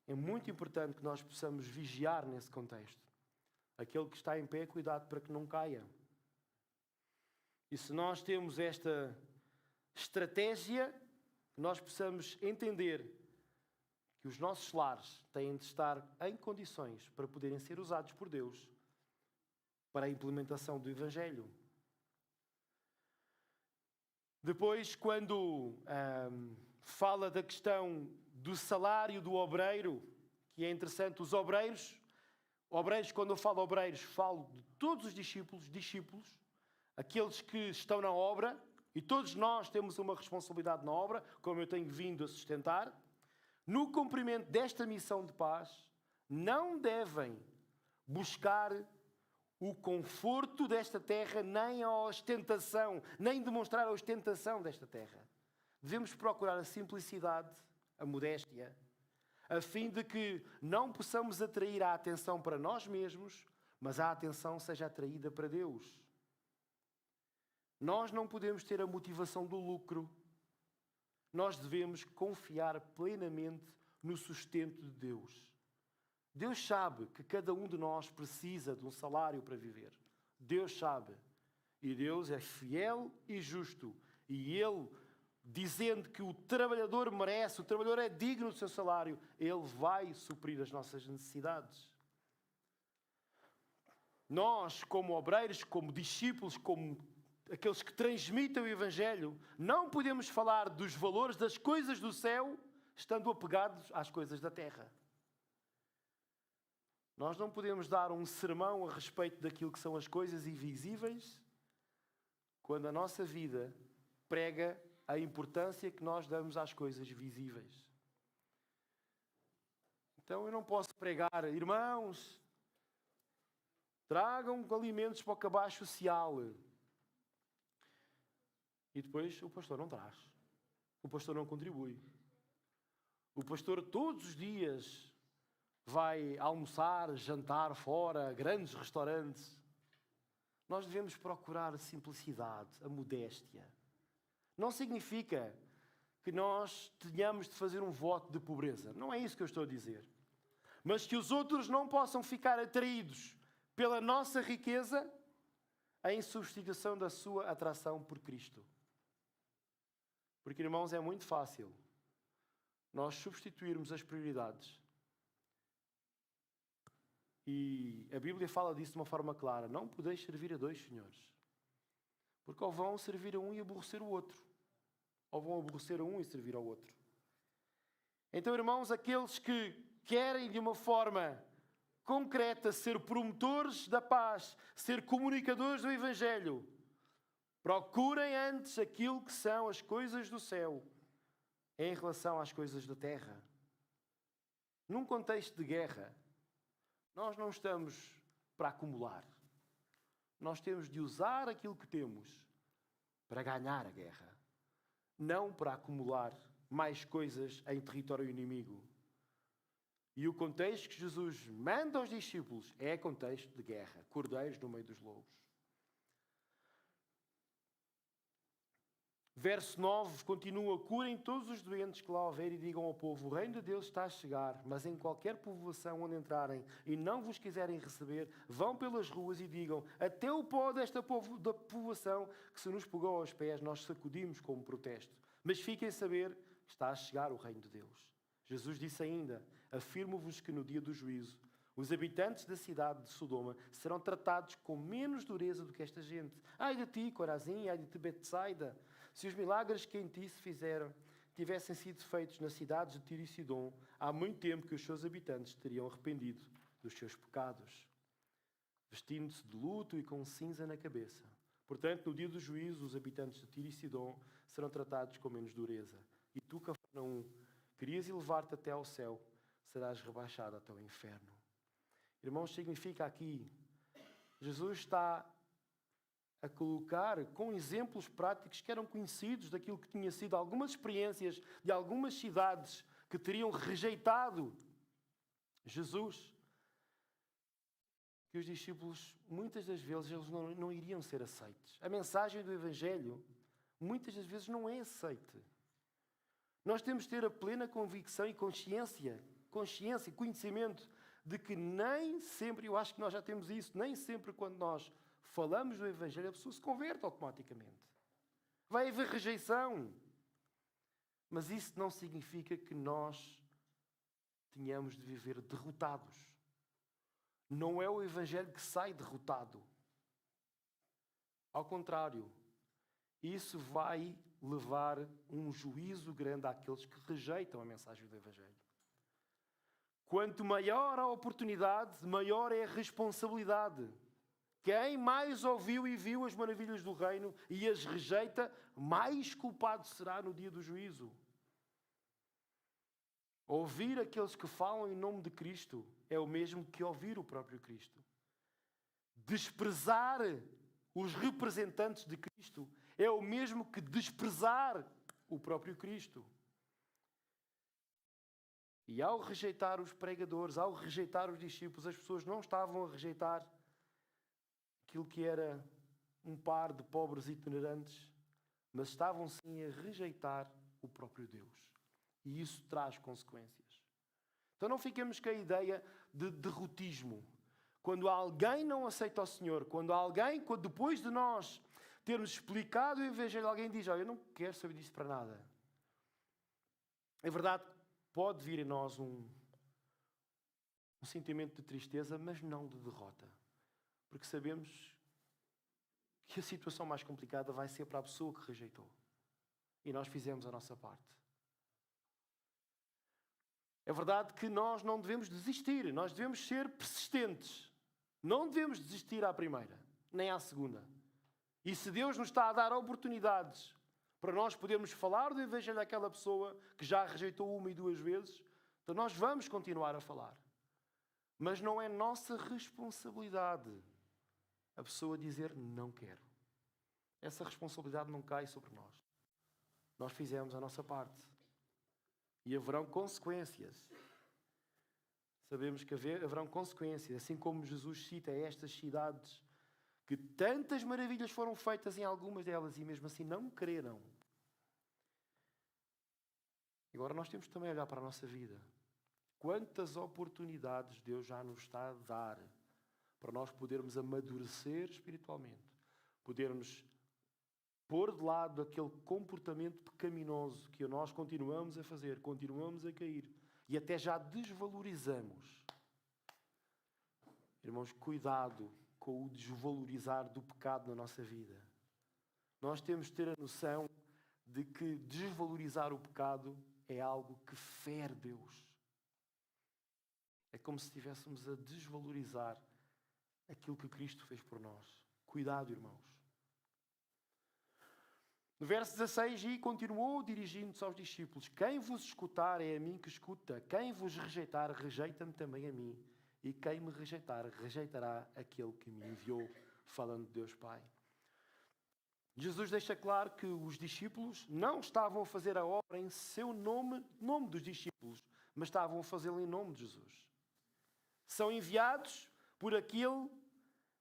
É muito importante que nós possamos vigiar nesse contexto. Aquele que está em pé, cuidado para que não caia. E se nós temos esta estratégia, que nós possamos entender que os nossos lares têm de estar em condições para poderem ser usados por Deus para a implementação do Evangelho. Depois, quando fala da questão do salário do obreiro, que é interessante, os obreiros, quando eu falo obreiros, falo de todos os discípulos, aqueles que estão na obra, e todos nós temos uma responsabilidade na obra, como eu tenho vindo a sustentar, no cumprimento desta missão de paz, não devem buscar o conforto desta terra, nem a ostentação, nem demonstrar a ostentação desta terra. Devemos procurar a simplicidade, a modéstia, a fim de que não possamos atrair a atenção para nós mesmos, mas a atenção seja atraída para Deus. Nós não podemos ter a motivação do lucro. Nós devemos confiar plenamente no sustento de Deus. Deus sabe que cada um de nós precisa de um salário para viver. Deus sabe. E Deus é fiel e justo. E Ele, dizendo que o trabalhador merece, o trabalhador é digno do seu salário, Ele vai suprir as nossas necessidades. Nós, como obreiros, como discípulos, como aqueles que transmitem o Evangelho, não podemos falar dos valores das coisas do céu estando apegados às coisas da terra. Nós não podemos dar um sermão a respeito daquilo que são as coisas invisíveis quando a nossa vida prega a importância que nós damos às coisas visíveis. Então eu não posso pregar, irmãos, tragam alimentos para o cabaz social. E depois o pastor não traz. O pastor não contribui. O pastor todos os dias vai almoçar, jantar fora, grandes restaurantes. Nós devemos procurar a simplicidade, a modéstia. Não significa que nós tenhamos de fazer um voto de pobreza. Não é isso que eu estou a dizer. Mas que os outros não possam ficar atraídos pela nossa riqueza em substituição da sua atração por Cristo. Porque, irmãos, é muito fácil nós substituirmos as prioridades. E a Bíblia fala disso de uma forma clara. Não podeis servir a dois senhores. Porque ou vão servir a um e aborrecer o outro. Ou vão aborrecer a um e servir ao outro. Então, irmãos, aqueles que querem de uma forma concreta ser promotores da paz, ser comunicadores do Evangelho, procurem antes aquilo que são as coisas do céu em relação às coisas da terra. Num contexto de guerra, nós não estamos para acumular. Nós temos de usar aquilo que temos para ganhar a guerra. Não para acumular mais coisas em território inimigo. E o contexto que Jesus manda aos discípulos é contexto de guerra. Cordeiros no meio dos lobos. Verso 9 continua: curem todos os doentes que lá houver e digam ao povo: o reino de Deus está a chegar, mas em qualquer povoação onde entrarem e não vos quiserem receber, vão pelas ruas e digam: até o pó desta povoação que se nos pegou aos pés nós sacudimos como protesto. Mas fiquem a saber que está a chegar o reino de Deus. Jesus disse ainda: afirmo-vos que no dia do juízo os habitantes da cidade de Sodoma serão tratados com menos dureza do que esta gente. Ai de ti, Corazim, ai de ti, Betsaida. Se os milagres que em ti se fizeram tivessem sido feitos nas cidades de Tiro e Sidom, há muito tempo que os seus habitantes teriam arrependido dos seus pecados, vestindo-se de luto e com cinza na cabeça. Portanto, no dia do juízo, os habitantes de Tiro e Sidom serão tratados com menos dureza. E tu, Cafarnaum, Querias elevar-te até ao céu, serás rebaixado até o inferno. Irmãos, significa aqui, Jesus está a colocar com exemplos práticos que eram conhecidos daquilo que tinha sido algumas experiências de algumas cidades que teriam rejeitado Jesus, que os discípulos, muitas das vezes, eles não iriam ser aceitos. A mensagem do Evangelho, muitas das vezes, não é aceita. Nós temos de ter a plena convicção e consciência, conhecimento de que nem sempre, eu acho que nós já temos isso, nem sempre quando nós falamos do Evangelho a pessoa se converte automaticamente. Vai haver rejeição. Mas isso não significa que nós tenhamos de viver derrotados. Não é o Evangelho que sai derrotado. Ao contrário, isso vai levar um juízo grande àqueles que rejeitam a mensagem do Evangelho. Quanto maior a oportunidade, maior é a responsabilidade. Quem mais ouviu e viu as maravilhas do reino e as rejeita, mais culpado será no dia do juízo. Ouvir aqueles que falam em nome de Cristo é o mesmo que ouvir o próprio Cristo. Desprezar os representantes de Cristo é o mesmo que desprezar o próprio Cristo. E ao rejeitar os pregadores, ao rejeitar os discípulos, as pessoas não estavam a rejeitar aquilo que era um par de pobres itinerantes, mas estavam sim a rejeitar o próprio Deus. E isso traz consequências. Então não fiquemos com a ideia de derrotismo. Quando alguém não aceita o Senhor, quando depois de nós termos explicado o Evangelho, alguém diz, eu não quero saber disso para nada. É verdade, pode vir em nós um sentimento de tristeza, mas não de derrota. Porque sabemos que a situação mais complicada vai ser para a pessoa que rejeitou. E nós fizemos a nossa parte. É verdade que nós não devemos desistir, nós devemos ser persistentes. Não devemos desistir à primeira, nem à segunda. E se Deus nos está a dar oportunidades para nós podermos falar do Evangelho àquela pessoa que já rejeitou uma e duas vezes, então nós vamos continuar a falar. Mas não é nossa responsabilidade a pessoa dizer não quero. Essa responsabilidade não cai sobre nós. Nós fizemos a nossa parte. E haverão consequências. Sabemos que haverão consequências. Assim como Jesus cita estas cidades, que tantas maravilhas foram feitas em algumas delas e mesmo assim não creram. Agora nós temos também a olhar para a nossa vida. Quantas oportunidades Deus já nos está a dar para nós podermos amadurecer espiritualmente, podermos pôr de lado aquele comportamento pecaminoso que nós continuamos a fazer, continuamos a cair e até já desvalorizamos. Irmãos, cuidado com o desvalorizar do pecado na nossa vida. Nós temos de ter a noção de que desvalorizar o pecado é algo que fere Deus. É como se estivéssemos a desvalorizar aquilo que Cristo fez por nós. Cuidado, irmãos. No verso 16, e continuou dirigindo-se aos discípulos: quem vos escutar é a mim que escuta, quem vos rejeitar, rejeita-me também a mim, e quem me rejeitar, rejeitará aquele que me enviou, falando de Deus Pai. Jesus deixa claro que os discípulos não estavam a fazer a obra em seu nome, nome dos discípulos, mas estavam a fazê-la em nome de Jesus. São enviados por aquele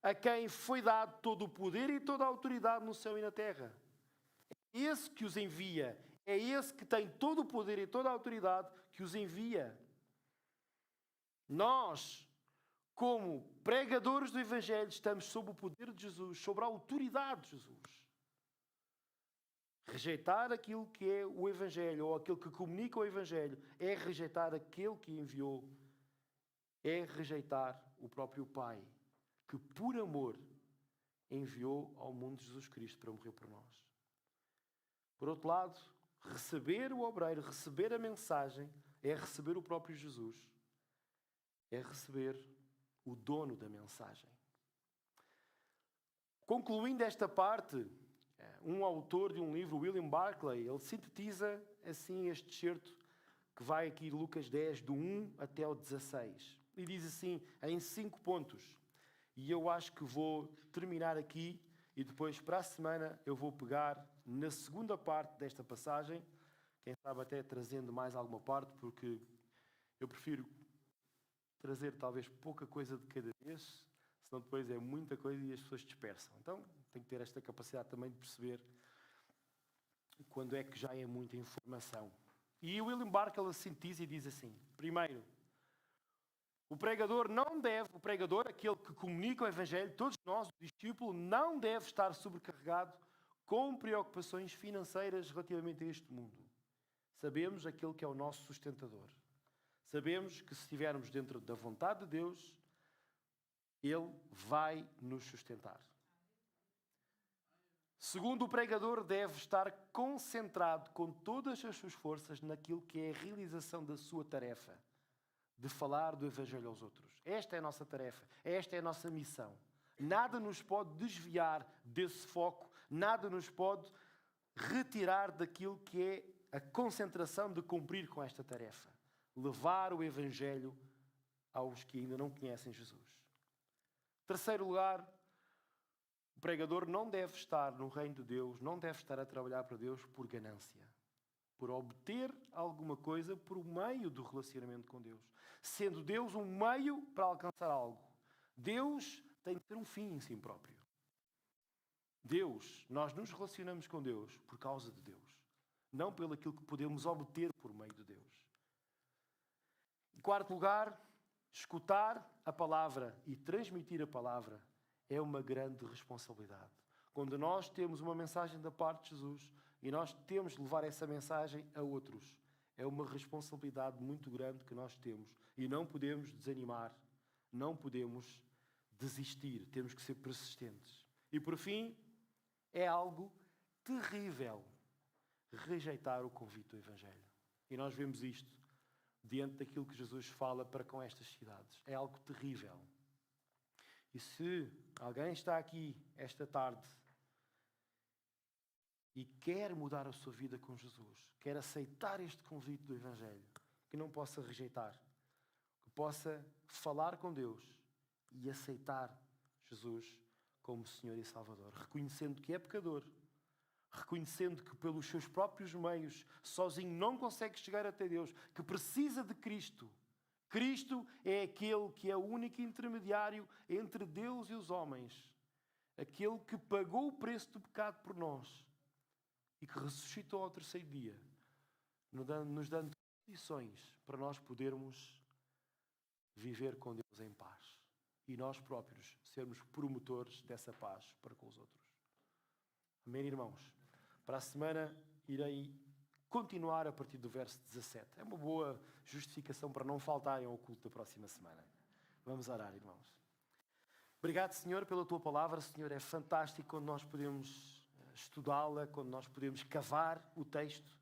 a quem foi dado todo o poder e toda a autoridade no céu e na terra. É esse que os envia. É esse que tem todo o poder e toda a autoridade que os envia. Nós, como pregadores do Evangelho, estamos sob o poder de Jesus, sobre a autoridade de Jesus. Rejeitar aquilo que é o Evangelho, ou aquilo que comunica o Evangelho, é rejeitar aquele que enviou. É rejeitar o próprio Pai, que por amor enviou ao mundo Jesus Cristo para morrer por nós. Por outro lado, receber o obreiro, receber a mensagem, é receber o próprio Jesus. É receber o dono da mensagem. Concluindo esta parte, um autor de um livro, William Barclay, ele sintetiza assim este excerto que vai aqui Lucas 10, do 1 até o 16. E diz assim, em 5 pontos. E eu acho que vou terminar aqui e depois, para a semana, eu vou pegar na segunda parte desta passagem, quem sabe até trazendo mais alguma parte, porque eu prefiro trazer talvez pouca coisa de cada vez, senão depois é muita coisa e as pessoas dispersam. Então, tenho que ter esta capacidade também de perceber quando é que já é muita informação. E o William Barclay sintetiza e diz assim, primeiro, o pregador, aquele que comunica o Evangelho, todos nós, o discípulo, não deve estar sobrecarregado com preocupações financeiras relativamente a este mundo. Sabemos aquele que é o nosso sustentador. Sabemos que se estivermos dentro da vontade de Deus, Ele vai nos sustentar. Segundo, o pregador deve estar concentrado com todas as suas forças naquilo que é a realização da sua tarefa, de falar do Evangelho aos outros. Esta é a nossa tarefa, esta é a nossa missão. Nada nos pode desviar desse foco, nada nos pode retirar daquilo que é a concentração de cumprir com esta tarefa. Levar o Evangelho aos que ainda não conhecem Jesus. Terceiro lugar, o pregador não deve estar no reino de Deus, não deve estar a trabalhar para Deus por ganância, por obter alguma coisa por meio do relacionamento com Deus. Sendo Deus um meio para alcançar algo. Deus tem de ter um fim em si próprio. Nós nos relacionamos com Deus por causa de Deus, não pelo aquilo que podemos obter por meio de Deus. Em quarto lugar, escutar a palavra e transmitir a palavra é uma grande responsabilidade. Quando nós temos uma mensagem da parte de Jesus e nós temos de levar essa mensagem a outros, é uma responsabilidade muito grande que nós temos e não podemos desanimar, não podemos desistir, temos que ser persistentes. E por fim, é algo terrível rejeitar o convite do Evangelho. E nós vemos isto diante daquilo que Jesus fala para com estas cidades. É algo terrível. E se alguém está aqui esta tarde e quer mudar a sua vida com Jesus, quer aceitar este convite do Evangelho, que não possa rejeitar, que possa falar com Deus e aceitar Jesus como Senhor e Salvador, reconhecendo que é pecador, reconhecendo que pelos seus próprios meios, sozinho não consegue chegar até Deus, que precisa de Cristo. Cristo é aquele que é o único intermediário entre Deus e os homens, aquele que pagou o preço do pecado por nós e que ressuscitou ao terceiro dia, nos dando condições para nós podermos viver com Deus em paz e nós próprios sermos promotores dessa paz para com os outros. Amém, irmãos? Para a semana irei continuar a partir do verso 17. É uma boa justificação para não faltarem ao culto da próxima semana. Vamos orar, irmãos. Obrigado, Senhor, pela Tua palavra. Senhor, é fantástico quando nós podemos estudá-la, quando nós podemos cavar o texto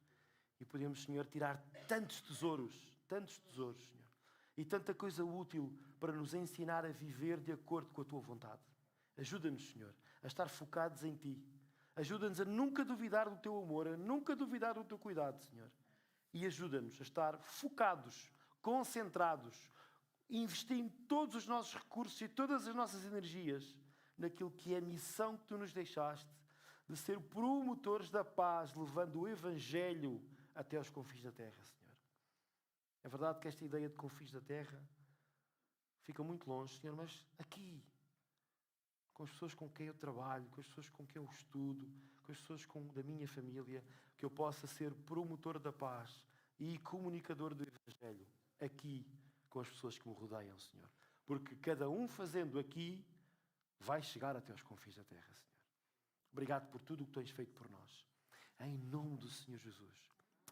e podemos, Senhor, tirar tantos tesouros, Senhor, e tanta coisa útil para nos ensinar a viver de acordo com a Tua vontade. Ajuda-nos, Senhor, a estar focados em Ti. Ajuda-nos a nunca duvidar do Teu amor, a nunca duvidar do Teu cuidado, Senhor. E ajuda-nos a estar focados, concentrados, investindo todos os nossos recursos e todas as nossas energias naquilo que é a missão que Tu nos deixaste, de ser promotores da paz, levando o Evangelho até aos confins da terra, Senhor. É verdade que esta ideia de confins da terra fica muito longe, Senhor, mas aqui, com as pessoas com quem eu trabalho, com as pessoas com quem eu estudo, com as pessoas da minha família, que eu possa ser promotor da paz e comunicador do Evangelho, aqui, com as pessoas que me rodeiam, Senhor. Porque cada um fazendo aqui, vai chegar até aos confins da terra, Senhor. Obrigado por tudo o que tens feito por nós. Em nome do Senhor Jesus.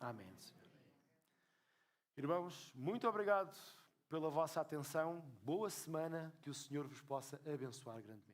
Amém, Senhor. Irmãos, muito obrigado pela vossa atenção. Boa semana, que o Senhor vos possa abençoar grandemente.